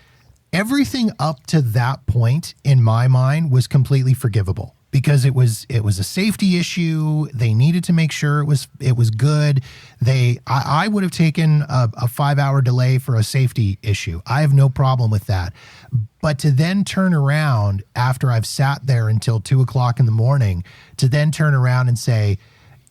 everything up to that point in my mind was completely forgivable. Because it was a safety issue. They needed to make sure it was good. I would have taken a 5-hour delay for a safety issue. I have no problem with that. But to then turn around after I've sat there until 2:00 in the morning, to then turn around and say,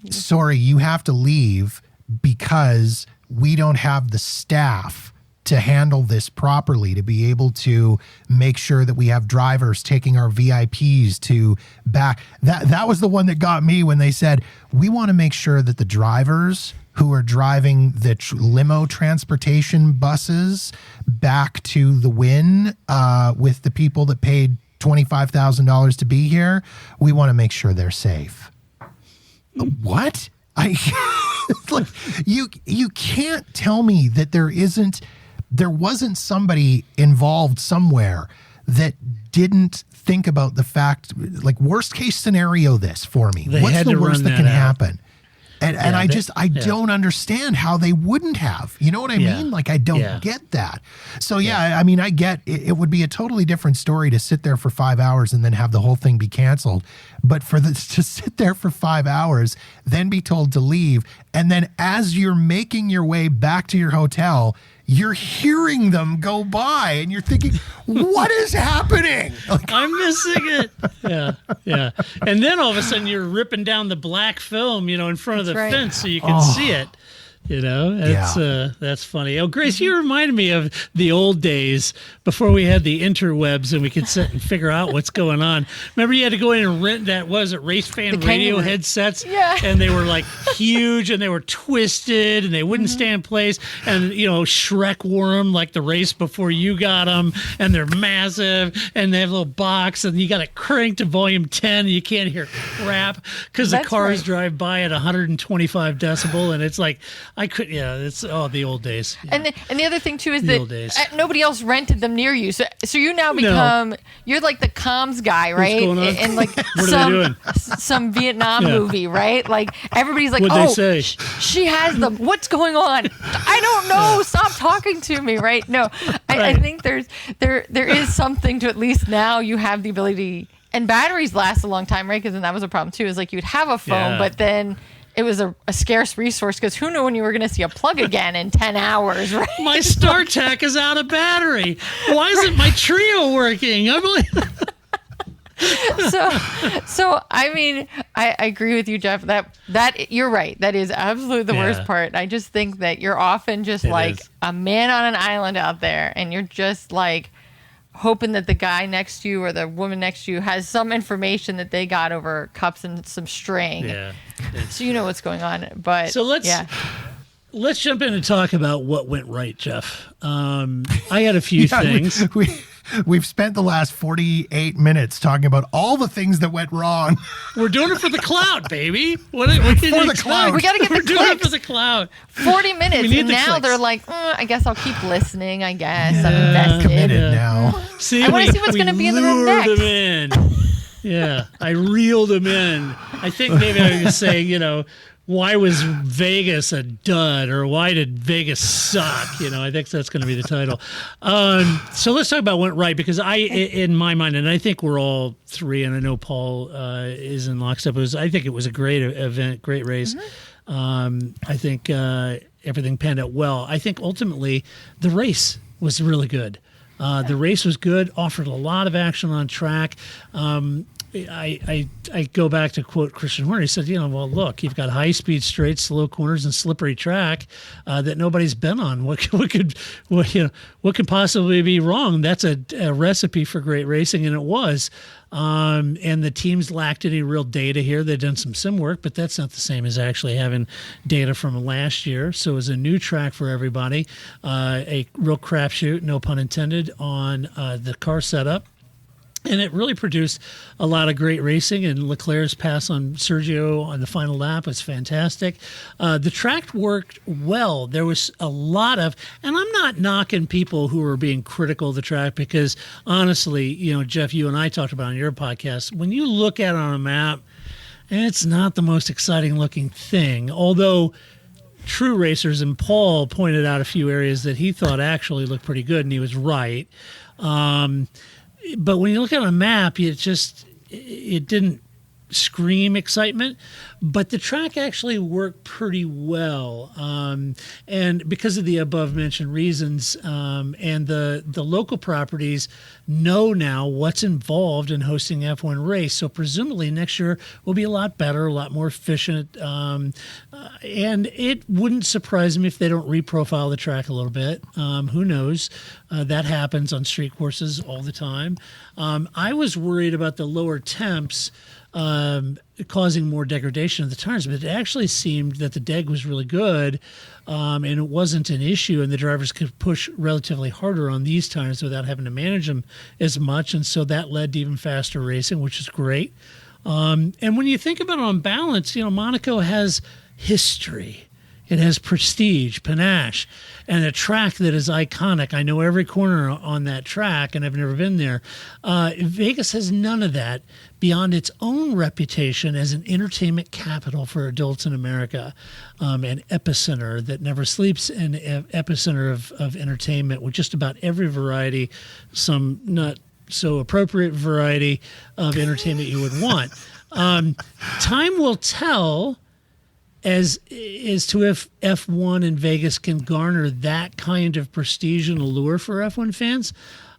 sorry, you have to leave because we don't have the staff to handle this properly, to be able to make sure that we have drivers taking our VIPs to back. That was the one that got me when they said, we want to make sure that the drivers who are driving the limo transportation buses back to the win with the people that paid $25,000 to be here, we want to make sure they're safe. What? You can't tell me that there wasn't somebody involved somewhere that didn't think about the fact, worst case scenario this for me. What's the worst that can happen? And I don't understand how they wouldn't have. You know what I mean? Like, I don't get that. So, I mean, I get it would be a totally different story to sit there for 5 hours and then have the whole thing be canceled. But to sit there for 5 hours, then be told to leave, and then as you're making your way back to your hotel, you're hearing them go by and you're thinking, what is happening? Like, I'm missing it. Yeah. And then all of a sudden you're ripping down the black film, in front of the fence so you can see it. That's funny. Oh, Grace, you reminded me of the old days before we had the interwebs and we could sit and figure out what's going on. Remember, you had to go in and rent Race Fan Radio headsets? Yeah. And they were like huge and they were twisted and they wouldn't stay in place. And, Shrek wore them like the race before you got them. And they're massive and they have a little box and you got it cranked to volume 10 and you can't hear crap because the cars drive by at 125 decibel and it's like, it's the old days. Yeah. And the other thing too is that nobody else rented them near you, so you now become you're like the comms guy, right? What's going on? And like some Vietnam movie, right? Like everybody's like, What'd they say? She has them. What's going on? I don't know. Stop talking to me, right? No, I think there is something to at least now you have the ability, and batteries last a long time, right? Because that was a problem too. Is like you'd have a phone, but then it was a scarce resource because who knew when you were going to see a plug again in 10 hours, right? My StarTAC is out of battery. Why isn't my Trio working? I'm like... So I mean, I agree with you, Jeff, that you're right. That is absolutely the worst part. I just think that you're often just a man on an island out there and you're just like hoping that the guy next to you or the woman next to you has some information that they got over cups and some string. Yeah. So you know what's going on. But so let's jump in and talk about what went right, Jeff. I had a few things. We've spent the last 48 minutes talking about all the things that went wrong. We're doing it for the cloud, baby. What can you the cloud. We got to get the clicks. We're doing it for the cloud. 40 minutes, and now they're like, I guess I'll keep listening. I guess I'm invested. Committed now. I want to see what's going to be in the room next. Them in. Yeah, I reeled them in. I think maybe I was saying, why was Vegas a dud, or why did Vegas suck? I think that's going to be the title. So let's talk about what went right, because in my mind, and I think we're all three, and I know Paul is in lockstep. I think it was a great event, great race. I think everything panned out well. I think ultimately the race was really good. The race was good, offered a lot of action on track. I go back to quote Christian Horner. He said, well, look, you've got high-speed straights, slow corners, and slippery track that nobody's been on. What could possibly be wrong? That's a recipe for great racing, and it was. And the teams lacked any real data here. They've done some sim work, but that's not the same as actually having data from last year. So it was a new track for everybody, a real crapshoot, no pun intended, on the car setup. And it really produced a lot of great racing, and Leclerc's pass on Sergio on the final lap was fantastic. The track worked well. There was a lot of, and I'm not knocking people who are being critical of the track, because honestly, Jeff, you and I talked about on your podcast, when you look at it on a map, it's not the most exciting looking thing, although true racers, and Paul pointed out a few areas that he thought actually looked pretty good, and he was right. But when you look at a map, it didn't scream excitement, but the track actually worked pretty well. And because of the above mentioned reasons, and the local properties know now what's involved in hosting an F1 race. So presumably next year will be a lot better, a lot more efficient. And it wouldn't surprise me if they don't reprofile the track a little bit. Who knows? That happens on street courses all the time. I was worried about the lower temps causing more degradation of the tires, but it actually seemed that the deg was really good, and it wasn't an issue, and the drivers could push relatively harder on these tires without having to manage them as much, and so that led to even faster racing, which is great. And when you think about it on balance, Monaco has history. It has prestige, panache, and a track that is iconic. I know every corner on that track, and I've never been there. Vegas has none of that beyond its own reputation as an entertainment capital for adults in America, an epicenter that never sleeps, an epicenter of entertainment with just about every variety, some not so appropriate variety of entertainment you would want. Time will tell as to if F1 in Vegas can garner that kind of prestige and allure for F1 fans.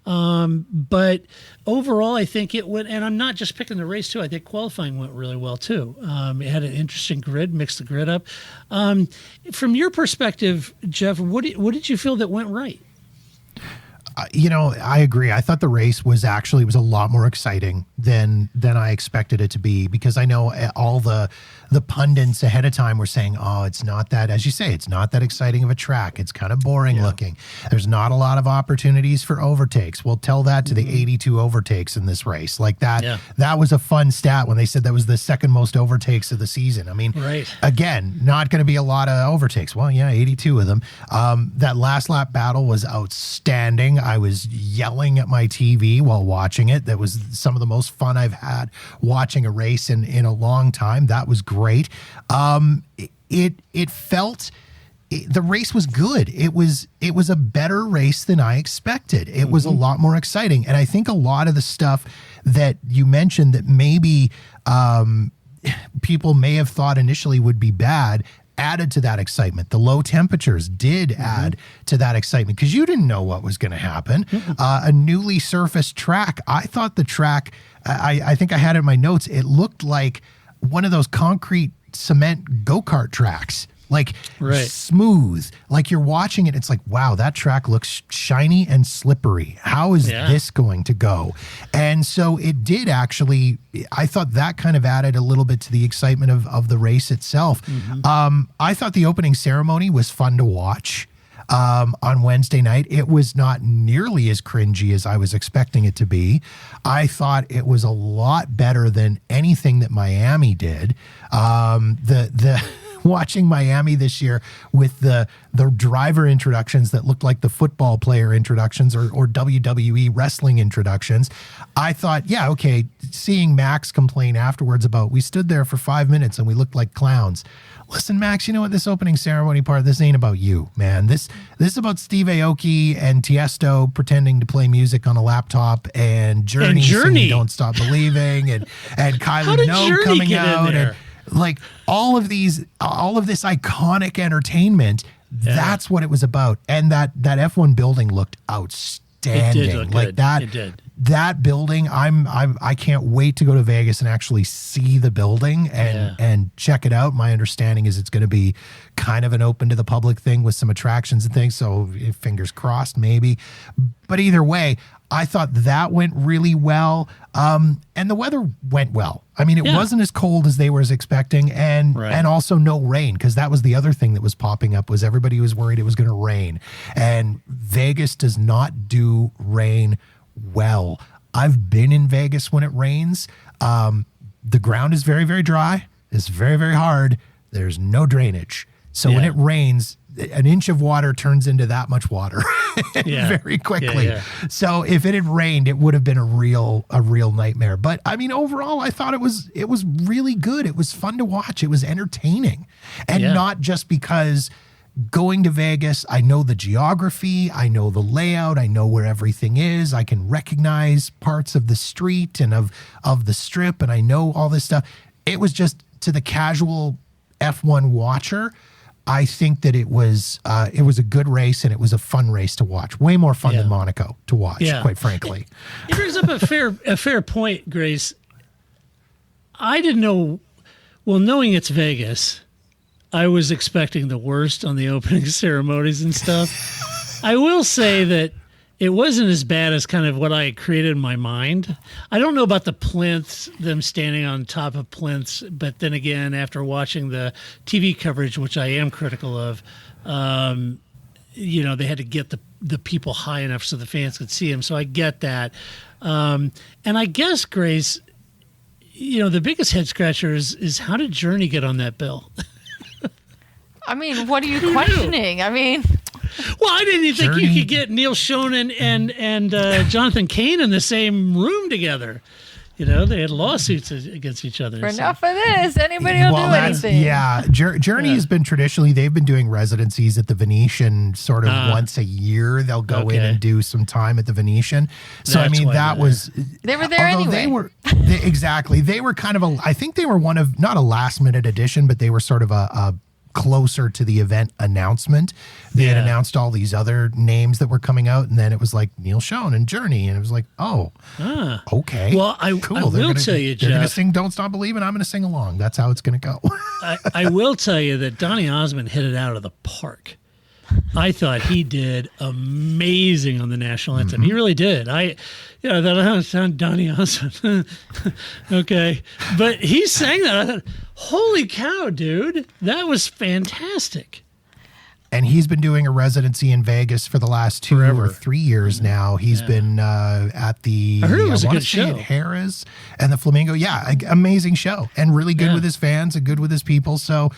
But overall, I think it went, and I'm not just picking the race too. I think qualifying went really well too. It had an interesting grid, mixed the grid up. From your perspective, Jeff, what did you feel that went right? I agree. I thought the race was a lot more exciting than I expected it to be, because I know all the pundits ahead of time were saying, oh, it's not that, as you say, it's not that exciting of a track. It's kind of boring looking. There's not a lot of opportunities for overtakes. We'll tell that to the 82 overtakes in this race. Like that, that was a fun stat when they said that was the second most overtakes of the season. I mean, again, not going to be a lot of overtakes. Well, 82 of them. That last lap battle was outstanding. I was yelling at my TV while watching it. That was some of the most fun I've had watching a race in a long time. That was great. It felt, the race was good. It was a better race than I expected. It was a lot more exciting. And I think a lot of the stuff that you mentioned that maybe people may have thought initially would be bad added to that excitement. The low temperatures did add to that excitement, because you didn't know what was going to happen. A newly surfaced track. I thought the track, I think I had it in my notes, it looked like one of those concrete cement go-kart tracks, like smooth, like you're watching it. It's like, wow, that track looks shiny and slippery. How is this going to go? And so it did actually, I thought that kind of added a little bit to the excitement of the race itself. I thought the opening ceremony was fun to watch. On Wednesday night, it was not nearly as cringy as I was expecting it to be. I thought it was a lot better than anything that Miami did. The watching Miami this year with the driver introductions that looked like the football player introductions or WWE wrestling introductions, I thought, seeing Max complain afterwards about, we stood there for 5 minutes and we looked like clowns. Listen, Max, you know what? This opening ceremony part, this ain't about you, man. This is about Steve Aoki and Tiesto pretending to play music on a laptop, and Journey singing Don't Stop Believing, and Kylie Minogue coming out, and like all of this iconic entertainment. That's what it was about. And that F1 building looked outstanding. It did look like good. It did. That building, I can't wait to go to Vegas and actually see the building and check it out. My understanding is it's going to be kind of an open to the public thing with some attractions and things. So fingers crossed, maybe. But either way, I thought that went really well. And the weather went well. I mean, it wasn't as cold as they were expecting, and also no rain, because that was the other thing that was popping up, was everybody was worried it was going to rain. And Vegas does not do rain well. I've been in Vegas when it rains. The ground is very, very dry. It's very, very hard. There's no drainage. So when it rains, an inch of water turns into that much water very quickly. So if it had rained, it would have been a real nightmare. But I mean, overall, I thought it was really good. It was fun to watch. It was entertaining, and not just because going to Vegas, I know the geography, I know the layout, I know where everything is. I can recognize parts of the street and of the strip, and I know all this stuff. It was just, to the casual F1 watcher, I think that it was a good race, and it was a fun race to watch. Way more fun than Monaco to watch, quite frankly. It brings up a fair point, Grace. I didn't know. Well, knowing it's Vegas, I was expecting the worst on the opening ceremonies and stuff. I will say that it wasn't as bad as kind of what I had created in my mind. I don't know about the plinths, them standing on top of plinths, but then again, after watching the TV coverage, which I am critical of, they had to get the people high enough so the fans could see them. So I get that. And I guess, Grace, the biggest head scratcher is how did Journey get on that bill? I mean, what are you questioning? I mean, well, I didn't even think you could get Neil Schon and Jonathan Cain in the same room together. You know, they had lawsuits against each other. For enough of this, anybody will do anything. Yeah, Journey has been traditionally, they've been doing residencies at the Venetian sort of once a year. They'll go in and do some time at the Venetian. So, I mean, that was... They were there anyway. Exactly. They were kind of I think they were one of, not a last minute addition, but they were sort of a closer to the event announcement. They had announced all these other names that were coming out, and then it was like Neil Schon and Journey, and it was like, okay. Well, I will tell you, Jeff. They're going to sing Don't Stop Believin', I'm going to sing along. That's how it's going to go. I will tell you that Donny Osmond hit it out of the park. I thought he did amazing on the national anthem. He really did. I thought I sound Donny Osmond. Okay. But he sang that. I thought, holy cow, dude. That was fantastic. And he's been doing a residency in Vegas for the last 2 or 3 years now. He's been at the... I heard it was a good show. Harrah's and the Flamingo. Yeah, amazing show. And really good with his fans and good with his people. So,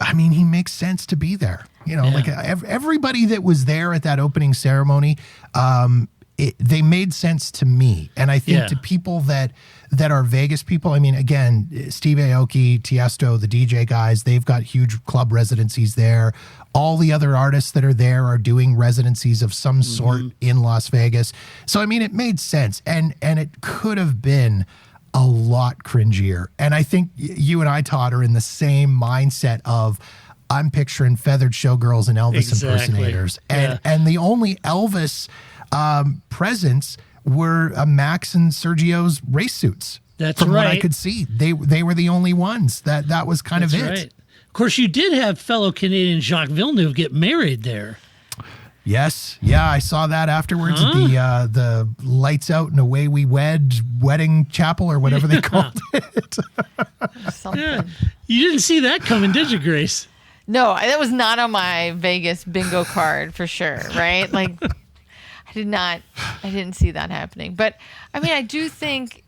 I mean, he makes sense to be there. You know, like everybody that was there at that opening ceremony, they made sense to me. And I think to people that are Vegas people, I mean, again, Steve Aoki, Tiesto, the DJ guys, they've got huge club residencies there. All the other artists that are there are doing residencies of some sort in Las Vegas. So, I mean, it made sense. And it could have been a lot cringier. And I think you and I, Todd, are in the same mindset of, I'm picturing feathered showgirls and Elvis impersonators. And the only Elvis presents were Max and Sergio's race suits. That's from right. what I could see. They were the only ones. That was kind of it. Right. Of course, you did have fellow Canadian Jacques Villeneuve get married there. Yes. Yeah, I saw that afterwards at the Lights Out and Away We Wed wedding chapel or whatever they called it. Something. You didn't see that coming, did you, Grace? No, that was not on my Vegas bingo card for sure, right? Like, I didn't see that happening. But, I mean, I think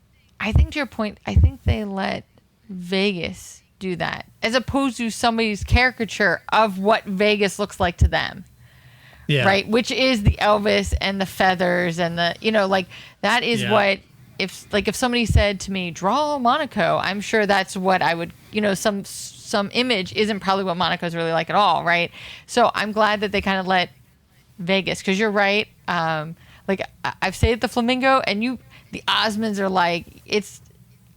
to your point, I think they let Vegas do that as opposed to somebody's caricature of what Vegas looks like to them. Yeah. Right? Which is the Elvis and the feathers and the, like, that is what, if somebody said to me, draw Monaco, I'm sure that's what I would, some image isn't probably what Monaco's really like at all, right? So I'm glad that they kind of let Vegas, because you're right. Like I've stayed at the Flamingo, and the Osmonds are like,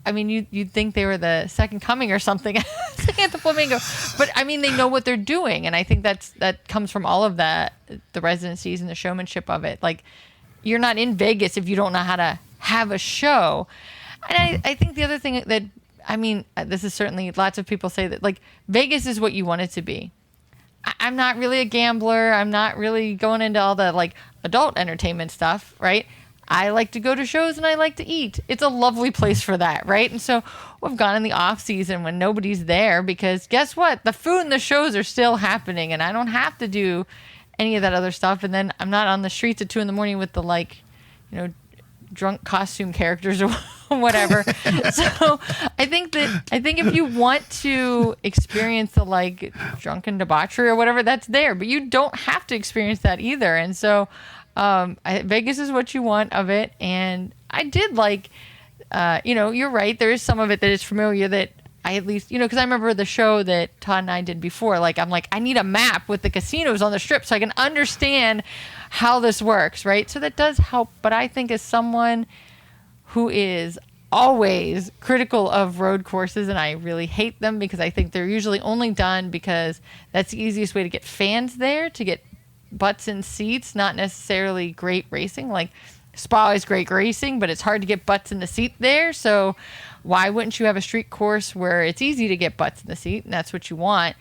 you'd think they were the second coming or something at the Flamingo, but I mean, they know what they're doing, and I think that comes from all of the residencies and the showmanship of it. Like, you're not in Vegas if you don't know how to have a show. And I think the other thing that, I mean, this is certainly, lots of people say that, like, Vegas is what you want it to be. I'm not really a gambler. I'm not really going into all the, like, adult entertainment stuff, right? I like to go to shows and I like to eat. It's a lovely place for that, right? And so we've gone in the off season when nobody's there, because guess what? The food and the shows are still happening, and I don't have to do any of that other stuff. And then I'm not on the streets at 2 a.m. with the, like, drunk costume characters or whatever. So I think if you want to experience the, like, drunken debauchery or whatever, that's there, but you don't have to experience that either. And so Vegas is what you want of it. And I did like, you're right. There is some of it that is familiar that I at least, because I remember the show that Todd and I did before. Like, I'm like, I need a map with the casinos on the strip so I can understand how this works, right? So that does help. But I think as someone who is always critical of road courses, and I really hate them because I think they're usually only done because that's the easiest way to get fans there, to get butts in seats, not necessarily great racing. Like, Spa is great racing, but it's hard to get butts in the seat there. So why wouldn't you have a street course where it's easy to get butts in the seat, and that's what you want?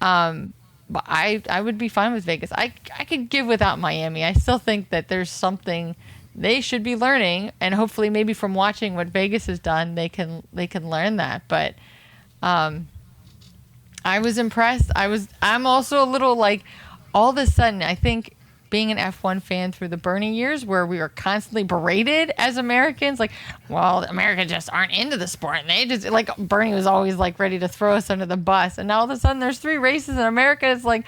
But I would be fine with Vegas. I could give without Miami. I still think that there's something they should be learning, and hopefully maybe from watching what Vegas has done, they can learn that. But I was impressed. I'm also a little like, all of a sudden, I think being an F1 fan through the Bernie years where we were constantly berated as Americans. Like, well, Americans just aren't into the sport. And they just, like, Bernie was always, like, ready to throw us under the bus. And now all of a sudden there's 3 races in America. It's like,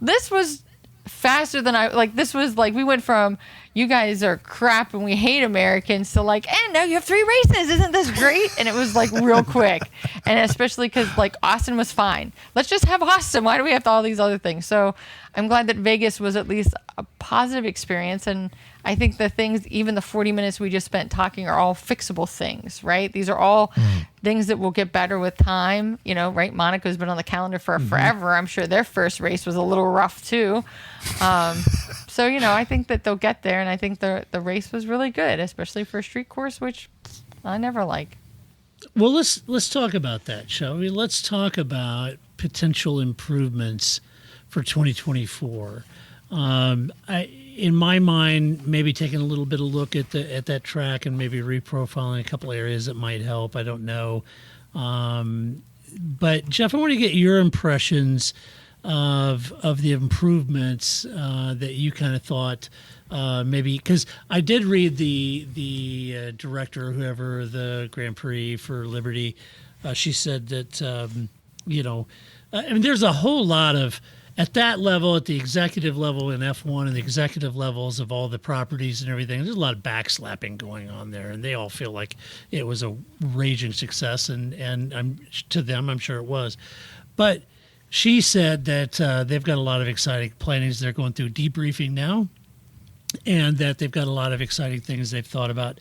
this was faster than this was like, we went from, you guys are crap and we hate Americans, to like, and now you have 3 races. Isn't this great? And it was like real quick. And especially because like Austin was fine. Let's just have Austin. Why do we have all these other things? So I'm glad that Vegas was at least a positive experience. And I think the things, even the 40 minutes we just spent talking, are all fixable things, right? These are all things that will get better with time, you know, right? Monaco's been on the calendar for forever. I'm sure their first race was a little rough too. So, you know, I think that they'll get there, and I think the race was really good, especially for a street course, which I never like. Well, let's talk about that, shall we? Let's talk about potential improvements for 2024. In my mind, maybe taking a little bit of look at that track and maybe reprofiling a couple areas that might help. I don't know. But Jeff, I want to get your impressions of the improvements that you kind of thought maybe, because I did read the director, whoever the Grand Prix for Liberty, she said that you know, I mean, there's a whole lot of, at that level, at the executive level in F1 and the executive levels of all the properties and everything, there's a lot of backslapping going on there, and they all feel like it was a raging success, and to them, I'm sure it was. But she said that they've got a lot of exciting plannings. They're going through debriefing now, and that they've got a lot of exciting things they've thought about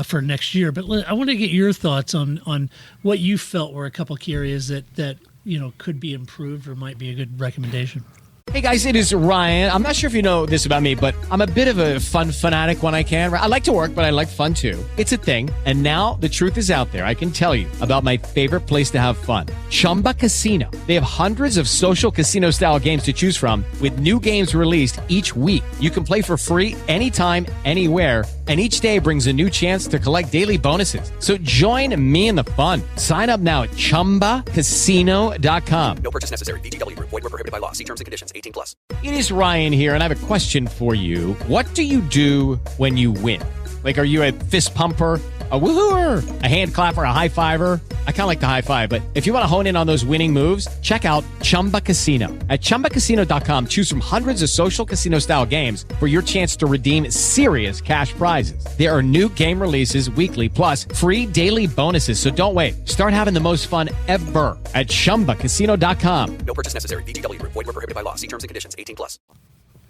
for next year. But I want to get your thoughts on what you felt were a couple key areas that you know could be improved or might be a good recommendation. Hey guys, it is Ryan. I'm not sure if you know this about me, but I'm a bit of a fun fanatic when I can. I like to work, but I like fun too. It's a thing. And now the truth is out there. I can tell you about my favorite place to have fun. Chumba Casino. They have hundreds of social casino style games to choose from with new games released each week. You can play for free anytime, anywhere. And each day brings a new chance to collect daily bonuses. So join me in the fun. Sign up now at ChumbaCasino.com. No purchase necessary. VGW. Void where prohibited by law. See terms and conditions. 18 plus. It is Ryan here, and I have a question for you. What do you do when you win? Like, are you a fist pumper, a woohooer, a hand clapper, a high fiver? I kind of like the high five, but if you want to hone in on those winning moves, check out Chumba Casino. At ChumbaCasino.com, choose from hundreds of social casino style games for your chance to redeem serious cash prizes. There are new game releases weekly, plus free daily bonuses. So don't wait. Start having the most fun ever at ChumbaCasino.com. No purchase necessary. VGW. Void where prohibited by law. See terms and conditions. 18 plus.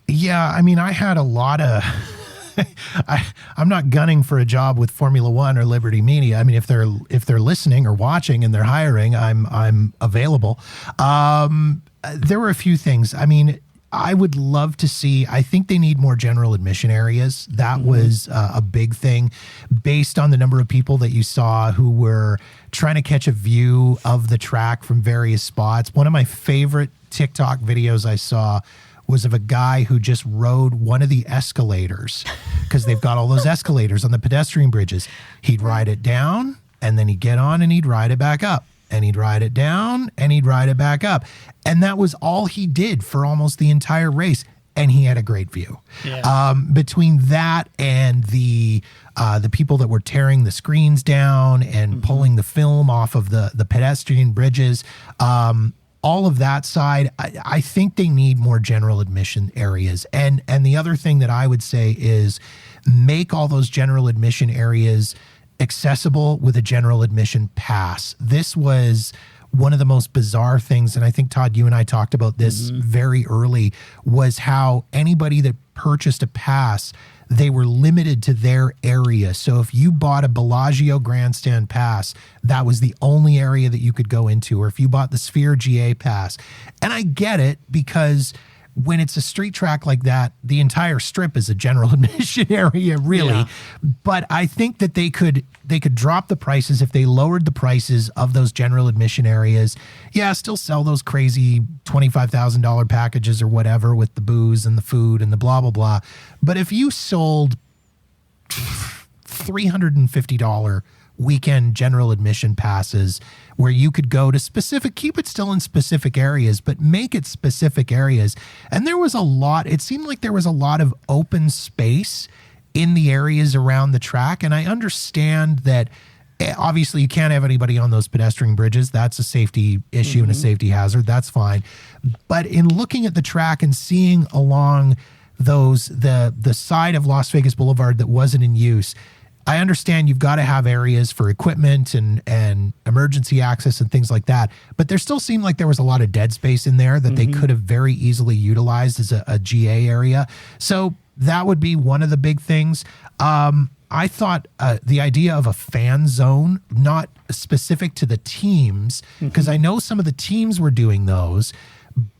Yeah, I mean, I had a lot of... I'm not gunning for a job with Formula One or Liberty Media. I mean, if they're listening or watching and they're hiring, I'm available. There were a few things. I mean, I would love to see, I think they need more general admission areas. That was a big thing based on the number of people that you saw who were trying to catch a view of the track from various spots. One of my favorite TikTok videos I saw was of a guy who just rode one of the escalators, because they've got all those escalators on the pedestrian bridges. He'd ride it down, and then he'd get on and he'd ride it back up, and he'd ride it down and he'd ride it back up. And that was all he did for almost the entire race. And he had a great view. Yeah. Between that and the people that were tearing the screens down and pulling the film off of the pedestrian bridges, all of that side, I think they need more general admission areas. And the other thing that I would say is make all those general admission areas accessible with a general admission pass. This was one of the most bizarre things, and I think, Todd, you and I talked about this very early, was how anybody that purchased a pass, they were limited to their area. So if you bought a Bellagio Grandstand pass, that was the only area that you could go into. Or if you bought the Sphere GA pass. And I get it, because when it's a street track like that, the entire strip is a general admission area, really. Yeah. But I think that they could drop the prices if they lowered the prices of those general admission areas. Yeah, still sell those crazy $25,000 packages or whatever with the booze and the food and the blah, blah, blah. But if you sold $350 weekend general admission passes where you could go to keep it still in specific areas, but make it specific areas. And there was it seemed like there was a lot of open space in the areas around the track. And I understand that obviously you can't have anybody on those pedestrian bridges. That's a safety issue and a safety hazard. That's fine. But in looking at the track and seeing along the side of Las Vegas Boulevard that wasn't in use, I understand you've got to have areas for equipment and emergency access and things like that. But there still seemed like there was a lot of dead space in there that they could have very easily utilized as a GA area. So that would be one of the big things. I thought the idea of a fan zone, not specific to the teams, because I know some of the teams were doing those,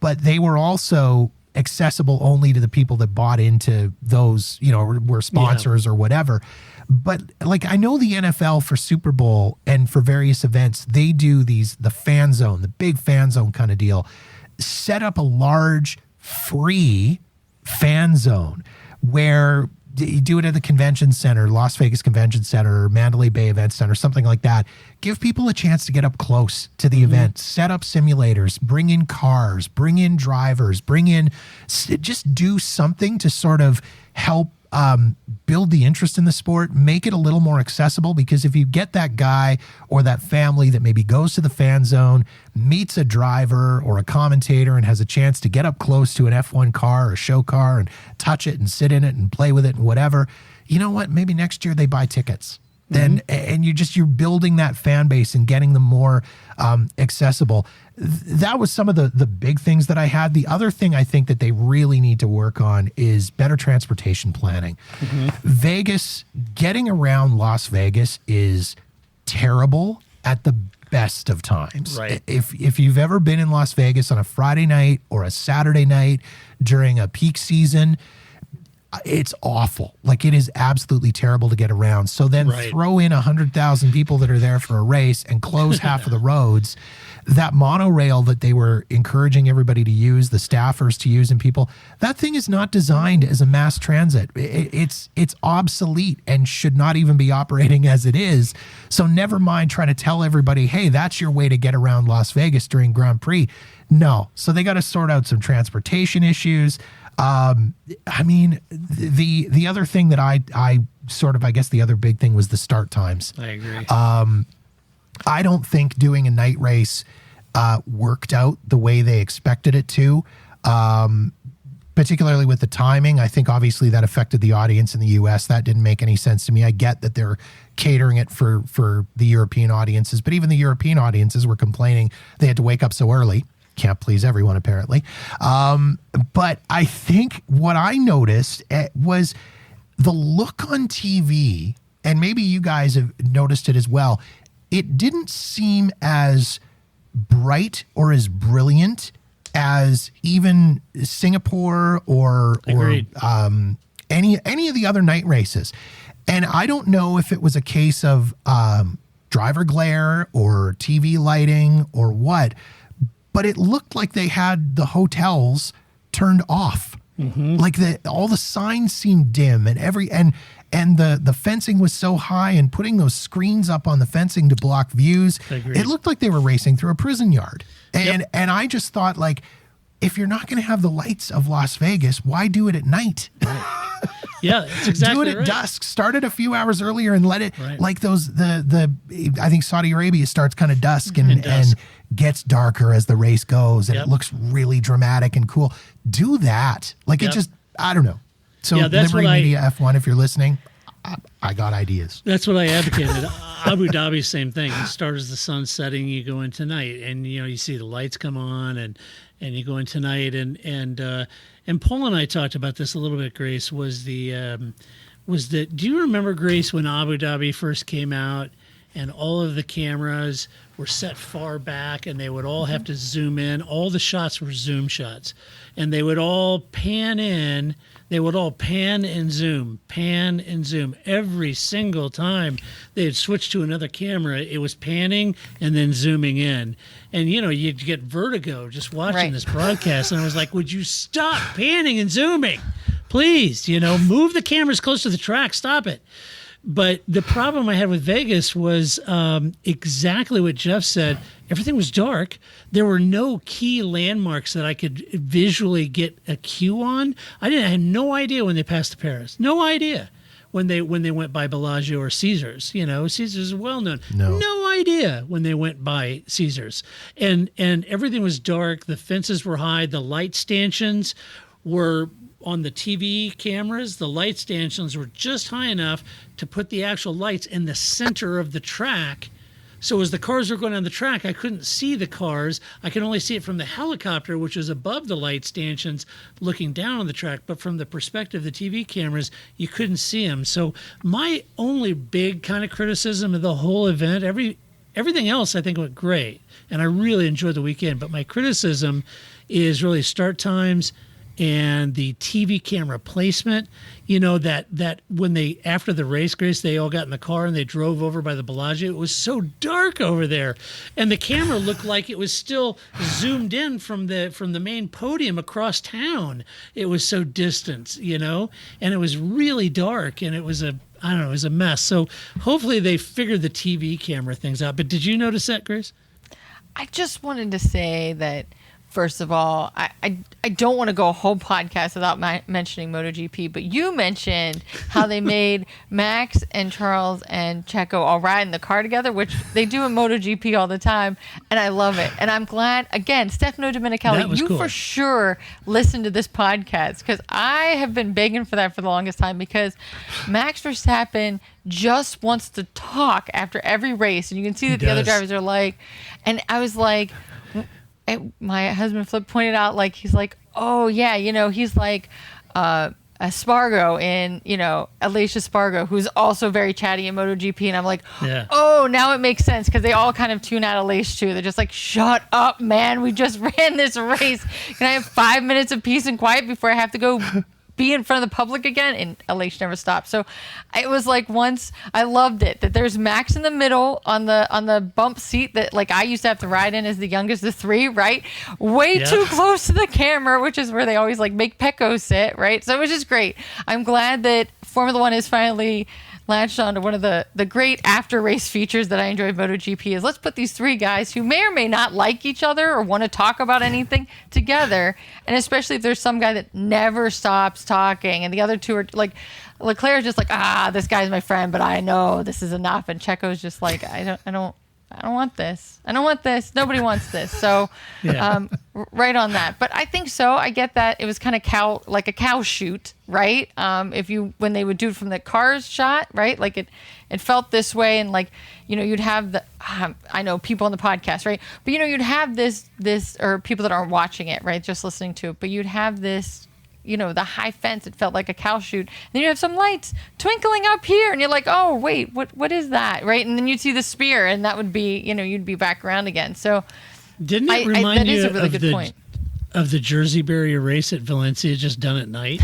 but they were also accessible only to the people that bought into those, were sponsors or whatever. But like, I know the NFL for Super Bowl and for various events, they do the fan zone, the big fan zone kind of deal, set up a large free fan zone where you do it at the convention center, Las Vegas Convention Center, or Mandalay Bay Event Center, something like that. Give people a chance to get up close to the event, set up simulators, bring in cars, bring in drivers, just do something to sort of help build the interest in the sport, make it a little more accessible, because if you get that guy or that family that maybe goes to the fan zone, meets a driver or a commentator and has a chance to get up close to an F1 car or a show car and touch it and sit in it and play with it and whatever, you know what? Maybe next year they buy tickets. And you're building that fan base and getting them more accessible. That was some of the big things that I had. The other thing I think that they really need to work on is better transportation planning. Vegas, getting around Las Vegas is terrible at the best of times. Right. If you've ever been in Las Vegas on a Friday night or a Saturday night during a peak season, it's awful. Like, it is absolutely terrible to get around. So then throw in 100,000 people that are there for a race and close half of the roads. That monorail that they were encouraging everybody to use, the staffers to use, and people, that thing is not designed as a mass transit. It's obsolete and should not even be operating as it is. So never mind trying to tell everybody, hey, that's your way to get around Las Vegas during Grand Prix. No. So they got to sort out some transportation issues. I mean, the other thing that I guess the other big thing was the start times. I agree. I don't think doing a night race worked out the way they expected it to, particularly with the timing. I think obviously that affected the audience in the U.S. That didn't make any sense to me. I get that they're catering it for the European audiences, but even the European audiences were complaining they had to wake up so early. Can't please everyone, apparently. But I think what I noticed was the look on TV, and maybe you guys have noticed it as well. It didn't seem as bright or as brilliant as even Singapore or any of the other night races. And I don't know if it was a case of driver glare or TV lighting or what, but it looked like they had the hotels turned off. Like all the signs seemed dim and the fencing was so high, and putting those screens up on the fencing to block views. It looked like they were racing through a prison yard. And I just thought, like, if you're not going to have the lights of Las Vegas, why do it at night? Yeah, it's exactly do it at dusk. Start it a few hours earlier and let it like those I think Saudi Arabia starts kind of dusk and gets darker as the race goes, and it looks really dramatic and cool. Do that. Like, it just, I don't know. So Liberty Media F1, if you're listening, I got ideas. That's what I advocated. Abu Dhabi, same thing. You start as the sun's setting, you go into night, and you see the lights come on, and you go into night, and Paul and I talked about this a little bit. Grace, was do you remember, Grace, when Abu Dhabi first came out, and all of the cameras were set far back, and they would all have to zoom in. All the shots were zoom shots, and they would all pan in. They would all pan and zoom every single time they'd switch to another camera. It was panning and then zooming in, and you'd get vertigo just watching this broadcast. And I was like, would you stop panning and zooming, please? Move the cameras close to the track. Stop it. But the problem I had with Vegas was exactly what Jeff said. Everything was dark. There were no key landmarks that I could visually get a cue on. I had no idea when they passed to Paris. No idea when they went by Bellagio or Caesars. You know, Caesars is well known. No idea when they went by Caesars. And everything was dark. The fences were high. The light stanchions were on the TV cameras. The light stanchions were just high enough to put the actual lights in the center of the track. So as the cars were going on the track, I couldn't see the cars. I could only see it from the helicopter, which was above the light stanchions, looking down on the track. But from the perspective of the TV cameras, you couldn't see them. So my only big kind of criticism of the whole event, everything else I think went great, and I really enjoyed the weekend. But my criticism is really start times and the TV camera placement. You know, that when they, after the race, Grace, they all got in the car and they drove over by the Bellagio. It was so dark over there, and the camera looked like it was still zoomed in from the main podium across town. It was so distant, you know, and it was really dark, and it was it was a mess. So hopefully they figured the TV camera things out. But did you notice that, Grace? I just wanted to say that, first of all, I don't want to go a whole podcast without mentioning MotoGP, but you mentioned how they made Max and Charles and Checo all ride in the car together, which they do in MotoGP all the time, and I love it. And I'm glad, again, Stefano Domenicali, you cool. For sure listen to this podcast, because I have been begging for that for the longest time, because Max Verstappen just wants to talk after every race, and you can see that the other drivers are like, and I was like, my husband Flip pointed out, like, he's like, oh yeah, you know, he's like Espargaro in, you know, Alicia Espargaro, who's also very chatty in MotoGP, and I'm like, oh, now it makes sense, because they all kind of tune out Alicia too. They're just like, shut up, man, we just ran this race. Can I have 5 minutes of peace and quiet before I have to go be in front of the public again? And Alicia never stopped. So it was like, once I loved it that there's Max in the middle on the bump seat that, like, I used to have to ride in as the youngest of three, right? Way too close to the camera, which is where they always like make Pecco sit, right? So it was just great. I'm glad that Formula One is finally latched on to one of the great after race features that I enjoy of MotoGP, is let's put these three guys who may or may not like each other or want to talk about anything together. And especially if there's some guy that never stops talking and the other two are like, Leclerc's just like, this guy's my friend, but I know this is enough. And Checo's just like, I don't want this. I don't want this. Nobody wants this. So, right on that. But I think so. I get that it was kind of like a cow shoot, right? When they would do it from the cars shot, right? Like it felt this way, and like, you know, you'd have I know people on the podcast, right? But you know, you'd have this, or people that aren't watching it, right? Just listening to it, but you'd have this, you know, the high fence, it felt like a cow shoot. Then you have some lights twinkling up here, and you're like, oh, wait, what is that, right? And then you'd see the spear, and that would be, you know, you'd be back around again. So didn't it remind you a really good point of the Jersey Barrier race at Valencia, just done at night?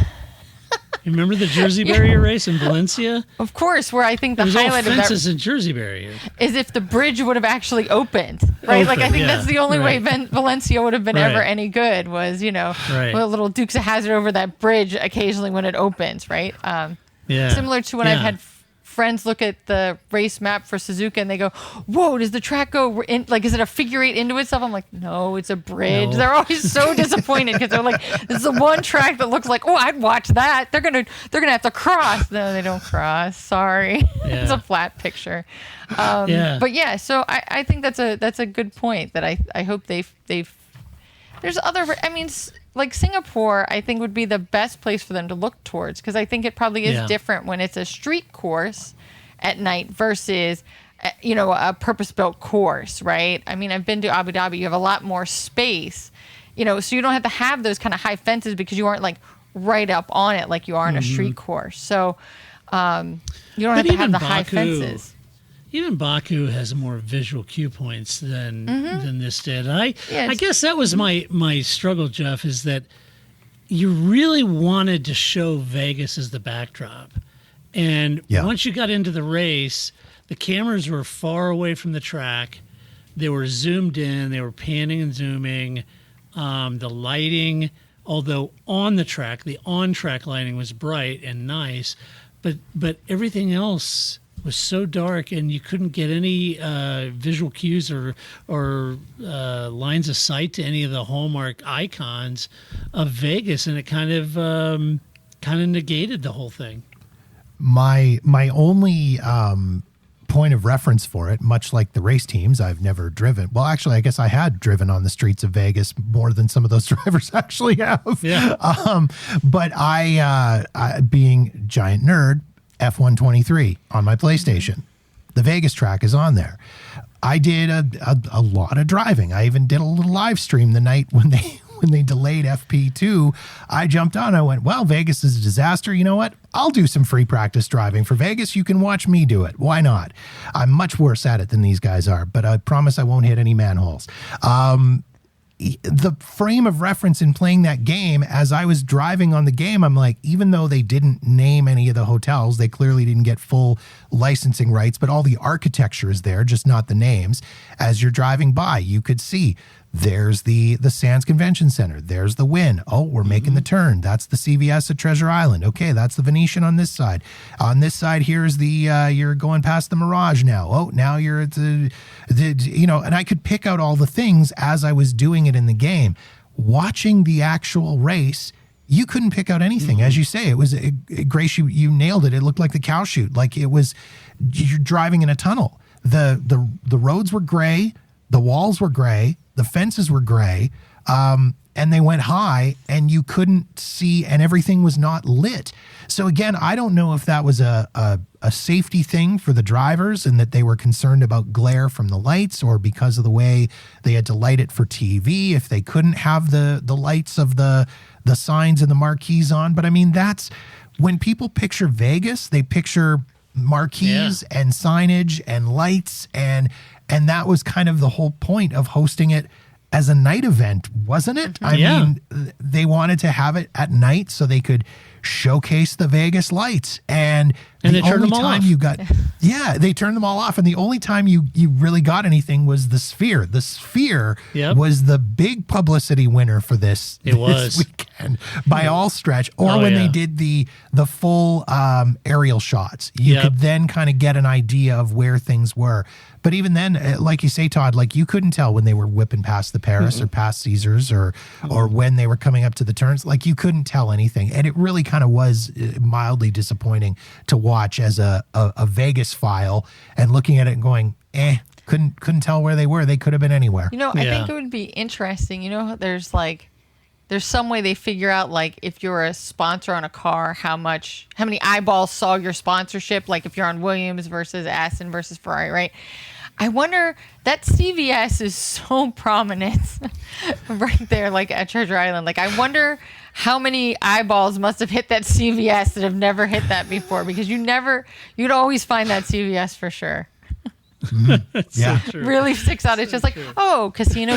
You remember the Jersey Barrier race in Valencia? Of course, where I think the highlight all fences of that and Jersey Barrier is if the bridge would have actually opened, right? Like, I think that's the only way Valencia would have been ever any good, was, you know, with a little Dukes of Hazzard over that bridge occasionally when it opens, right? Similar to when I've had friends look at the race map for Suzuka and they go, whoa, does the track go in, like, is it a figure eight into itself? I'm like, no, it's a bridge. They're always so disappointed because they're like, this is the one track that looks like, oh, I'd watch that. They're gonna have to cross. No, they don't cross. Sorry. It's a flat picture. But yeah, so I think that's a good point that I hope they've there's other, I mean, like Singapore, I think would be the best place for them to look towards, because I think it probably is different when it's a street course at night versus, you know, a purpose-built course, right? I mean, I've been to Abu Dhabi. You have a lot more space, you know, so you don't have to have those kind of high fences because you aren't like right up on it like you are in a street course. So you don't have to have the high fences. Even Baku has more visual cue points than this did. And I guess that was my struggle, Jeff, is that you really wanted to show Vegas as the backdrop. And once you got into the race, the cameras were far away from the track. They were zoomed in. They were panning and zooming. The lighting, although on the track, the on-track lighting was bright and nice, but everything else was so dark, and you couldn't get any visual cues or lines of sight to any of the hallmark icons of Vegas, and it kind of negated the whole thing. My only point of reference for it, much like the race teams, I've never driven. Well, actually, I guess I had driven on the streets of Vegas more than some of those drivers actually have. Yeah. But I being giant nerd, F123 on my PlayStation. The Vegas track is on there. I did a lot of driving. I even did a little live stream the night when they delayed FP2. I jumped on. I went, well, Vegas is a disaster. You know what? I'll do some free practice driving for Vegas. You can watch me do it. Why not? I'm much worse at it than these guys are, but I promise I won't hit any manholes. The frame of reference in playing that game, as I was driving on the game, I'm like, even though they didn't name any of the hotels, they clearly didn't get full licensing rights, but all the architecture is there, just not the names. As you're driving by, you could see there's the Sands Convention Center. There's the Wynn. Oh, we're making the turn. That's the CVS at Treasure Island. Okay, that's the Venetian on this side. On this side, here's the, you're going past the Mirage now. Oh, now you're at the, and I could pick out all the things as I was doing it in the game. Watching the actual race, you couldn't pick out anything. As you say, it was, Grace, you nailed it. It looked like the cow chute. Like it was, you're driving in a tunnel. The roads were gray. The walls were gray. The fences were gray, and they went high, and you couldn't see, and everything was not lit. So again, I don't know if that was a safety thing for the drivers and that they were concerned about glare from the lights, or because of the way they had to light it for TV, if they couldn't have the lights of the signs and the marquees on. But I mean, that's when people picture Vegas, they picture marquees and signage and lights, and that was kind of the whole point of hosting it as a night event, wasn't it? I mean, they wanted to have it at night so they could showcase the Vegas lights. And the only time you got, they turned them all off. And the only time you really got anything was the Sphere. The Sphere was the big publicity winner for this weekend by all stretch. Or when they did the full aerial shots, you could then kind of get an idea of where things were. But even then, like you say, Todd, like you couldn't tell when they were whipping past the Paris or past Caesars or when they were coming up to the turns. Like you couldn't tell anything. And it really kind of was mildly disappointing to watch as a Vegas file and looking at it and going, couldn't tell where they were. They could have been anywhere. You know, I think it would be interesting. You know, there's some way they figure out, like, if you're a sponsor on a car, how many eyeballs saw your sponsorship, like if you're on Williams versus Aston versus Ferrari, right? I wonder, that CVS is so prominent right there, like at Treasure Island. Like, I wonder how many eyeballs must have hit that CVS that have never hit that before, because you'd always find that CVS for sure. Yeah. So really sticks out. It's just like, oh, casino.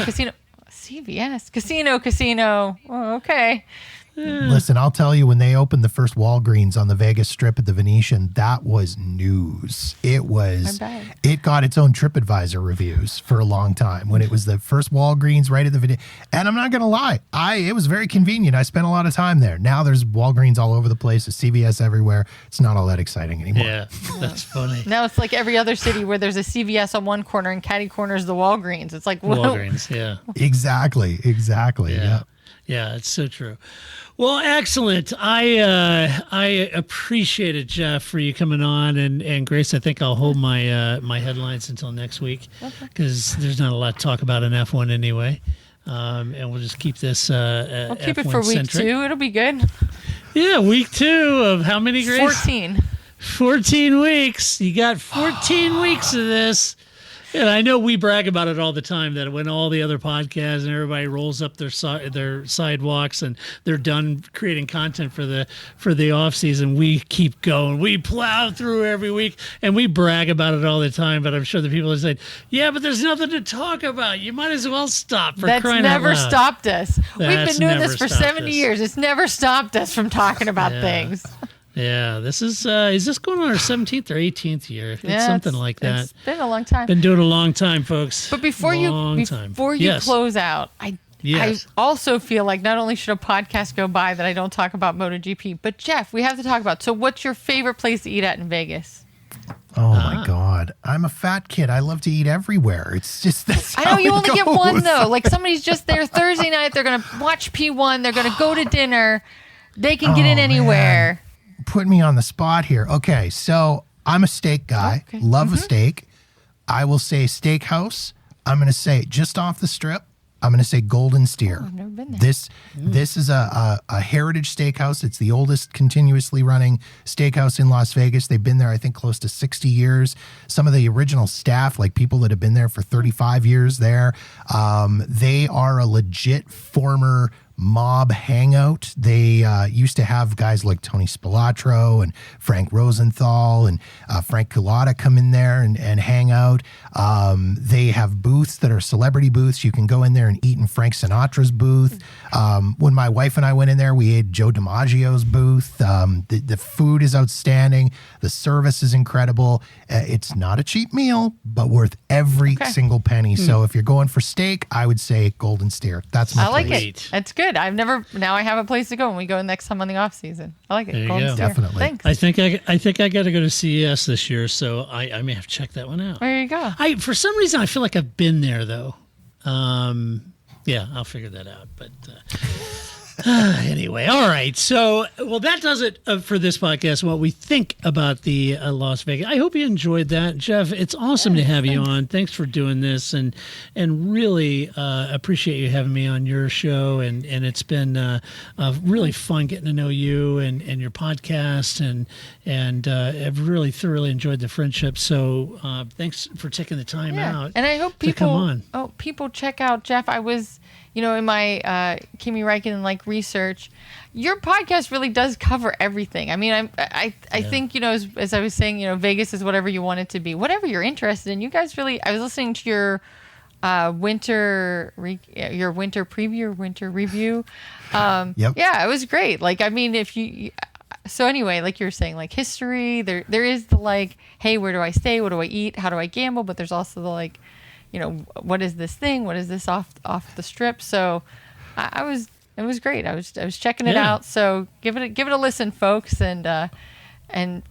CVS, casino. Oh, okay. Listen, I'll tell you, when they opened the first Walgreens on the Vegas Strip at the Venetian, that was news. It got its own TripAdvisor reviews for a long time when it was the first Walgreens right at the Venetian. And I'm not going to lie, it was very convenient. I spent a lot of time there. Now there's Walgreens all over the place, there's CVS everywhere. It's not all that exciting anymore. Yeah, that's funny. Now it's like every other city where there's a CVS on one corner and catty corner is the Walgreens. It's like, whoa. Walgreens, yeah. Exactly. Yeah, it's so true. Well, excellent. I appreciate it, Jeff, for you coming on, and Grace. I think I'll hold my my headlines until next week because there's not a lot to talk about in F1 anyway, and we'll just keep this. We'll keep it for week 2. It'll be good. Yeah, week 2 of how many, Grace? 14. 14 weeks. You got 14 weeks of this. And I know we brag about it all the time, that when all the other podcasts and everybody rolls up their sidewalks and they're done creating content for the off season, we keep going. We plow through every week and we brag about it all the time. But I'm sure the people are saying, "Yeah, but there's nothing to talk about. You might as well stop." That's never stopped us. We've been doing this for 70 years. It's never stopped us from talking about things. Yeah, this is this going on our 17th or 18th year? It's something like that. It's been a long time. Been doing it a long time, folks. But before you close out, Yes. I also feel like not only should a podcast go by that I don't talk about MotoGP, but Jeff, we have to talk about. So what's your favorite place to eat at in Vegas? Oh my God. I'm a fat kid. I love to eat everywhere. It's just that's I know how you it only get goes. one though. Like somebody's just there Thursday night. They're going to watch P1. They're going to go to dinner. They can get in anywhere. Man. Put me on the spot here. Okay. So I'm a steak guy. Okay. Love a steak. I will say steakhouse. I'm going to say just off the strip. I'm going to say Golden Steer. Oh, I've never been there. This is a heritage steakhouse. It's the oldest continuously running steakhouse in Las Vegas. They've been there, I think, close to 60 years. Some of the original staff, like people that have been there for 35 years there, they are a legit former mob hangout. They used to have guys like Tony Spilatro and Frank Rosenthal and Frank Culotta come in there and hang out. They have booths that are celebrity booths. You can go in there and eat in Frank Sinatra's booth. When my wife and I went in there, we ate Joe DiMaggio's booth. The food is outstanding. The service is incredible. It's not a cheap meal, but worth every single penny. So if you're going for steak, I would say Golden Steer. That's my I like place. it. That's good. Now I have a place to go when we go next time on the off season. I like it. There you Golden go. Steer. Definitely. Thanks. I think I got to go to CES this year, so I may have to check that one out. There you go. For some reason, I feel like I've been there though. Yeah, I'll figure that out. But anyway, all right. So, well, that does it for this podcast. What we think about the Las Vegas. I hope you enjoyed that, Jeff. It's awesome to have you on. Thanks for doing this, and really appreciate you having me on your show. And it's been really fun getting to know you and your podcast, and I've really thoroughly enjoyed the friendship. So, thanks for taking the time out. And I hope to come on. people check out Jeff. I was, in my Kimi Räikkönen research, your podcast really does cover everything. I mean, I think, as I was saying, Vegas is whatever you want it to be, whatever you're interested in. You guys really, I was listening to your winter preview, winter review. Yep. Yeah, it was great. So anyway, like you were saying, history, there is the hey, where do I stay? What do I eat? How do I gamble? But there's also the what is this thing? What is this off the strip? So it was great. I was checking it out. So give it a listen, folks, and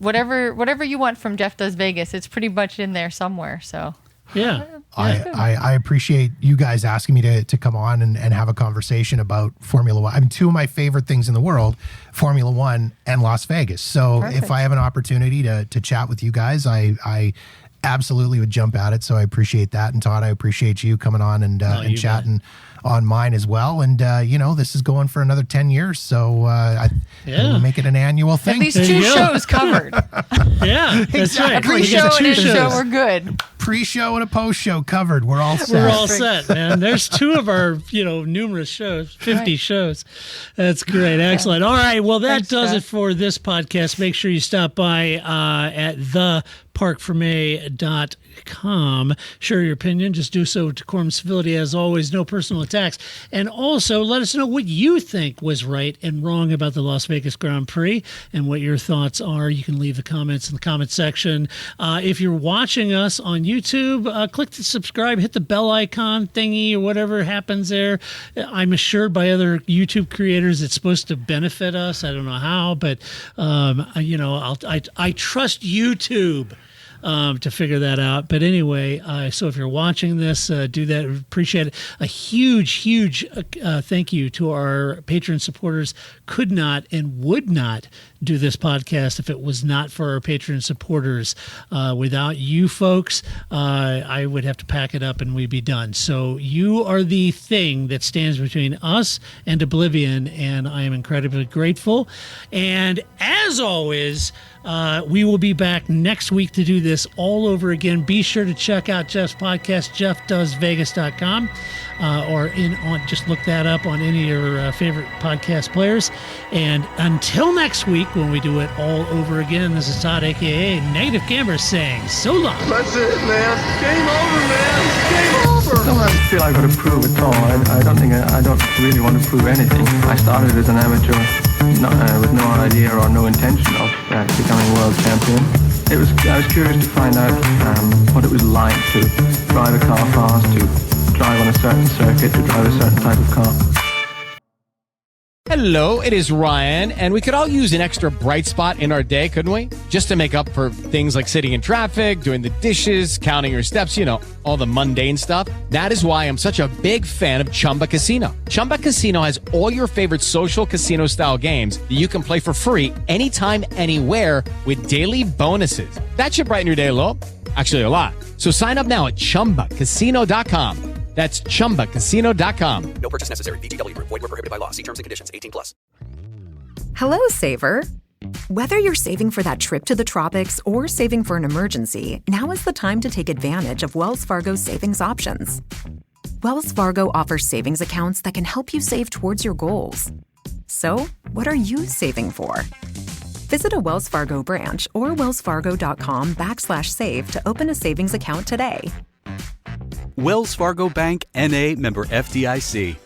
whatever you want from Jeff Does Vegas, it's pretty much in there somewhere. So yeah. I appreciate you guys asking me to come on and have a conversation about Formula One. I mean, two of my favorite things in the world, Formula One and Las Vegas. So if I have an opportunity to chat with you guys, I absolutely would jump at it. So I appreciate that. And Todd, I appreciate you coming on and chatting on mine as well. And, this is going for another 10 years. So we'll make it an annual thing. At least two shows covered. Yeah, that's exactly. A pre-show and a show, we're good. Pre-show and a post-show covered. We're all set. We're all set, man. There's two of our, numerous shows, 50 shows. That's great. Excellent. All right. Well, that does it for this podcast. Make sure you stop by at theparkformay.com. Share your opinion. Just do so with decorum, civility, as always. No personal attacks. And also, let us know what you think was right and wrong about the Las Vegas Grand Prix and what your thoughts are. You can leave the comments in the comment section. If you're watching us on YouTube, click the subscribe, hit the bell icon thingy or whatever happens there. I'm assured by other YouTube creators it's supposed to benefit us. I don't know how, but I trust YouTube to figure that out. But anyway, so if you're watching this, do that. Appreciate it. A huge thank you to our patron supporters. Could not and would not do this podcast if it was not for our patron supporters. Without you folks, I would have to pack it up and we'd be done. So you are the thing that stands between us and oblivion, and I am incredibly grateful. And as always, we will be back next week to do this all over again. Be sure to check out Jeff's podcast, jeffdoesvegas.com, or just look that up on any of your favorite podcast players. And until next week, when we do it all over again, this is Todd, a.k.a. Negative Gamer, saying so long. That's it, man. Game over, man. Game over. I don't feel I've got to prove at all. I don't really want to prove anything. I started as an amateur with no idea or no intention of becoming world champion. I was curious to find out what it was like to drive a car fast, to drive drive on a certain circuit, to drive a certain type of car. Hello, it is Ryan, and we could all use an extra bright spot in our day, couldn't we? Just to make up for things like sitting in traffic, doing the dishes, counting your steps, all the mundane stuff. That is why I'm such a big fan of Chumba Casino. Chumba Casino has all your favorite social casino-style games that you can play for free anytime, anywhere with daily bonuses. That should brighten your day a little. Actually, a lot. So sign up now at ChumbaCasino.com. That's ChumbaCasino.com. No purchase necessary. VGW Group. Void where prohibited by law. See terms and conditions. 18+. Hello, Saver. Whether you're saving for that trip to the tropics or saving for an emergency, now is the time to take advantage of Wells Fargo's savings options. Wells Fargo offers savings accounts that can help you save towards your goals. So, what are you saving for? Visit a Wells Fargo branch or wellsfargo.com/save to open a savings account today. Wells Fargo Bank, N.A., member FDIC.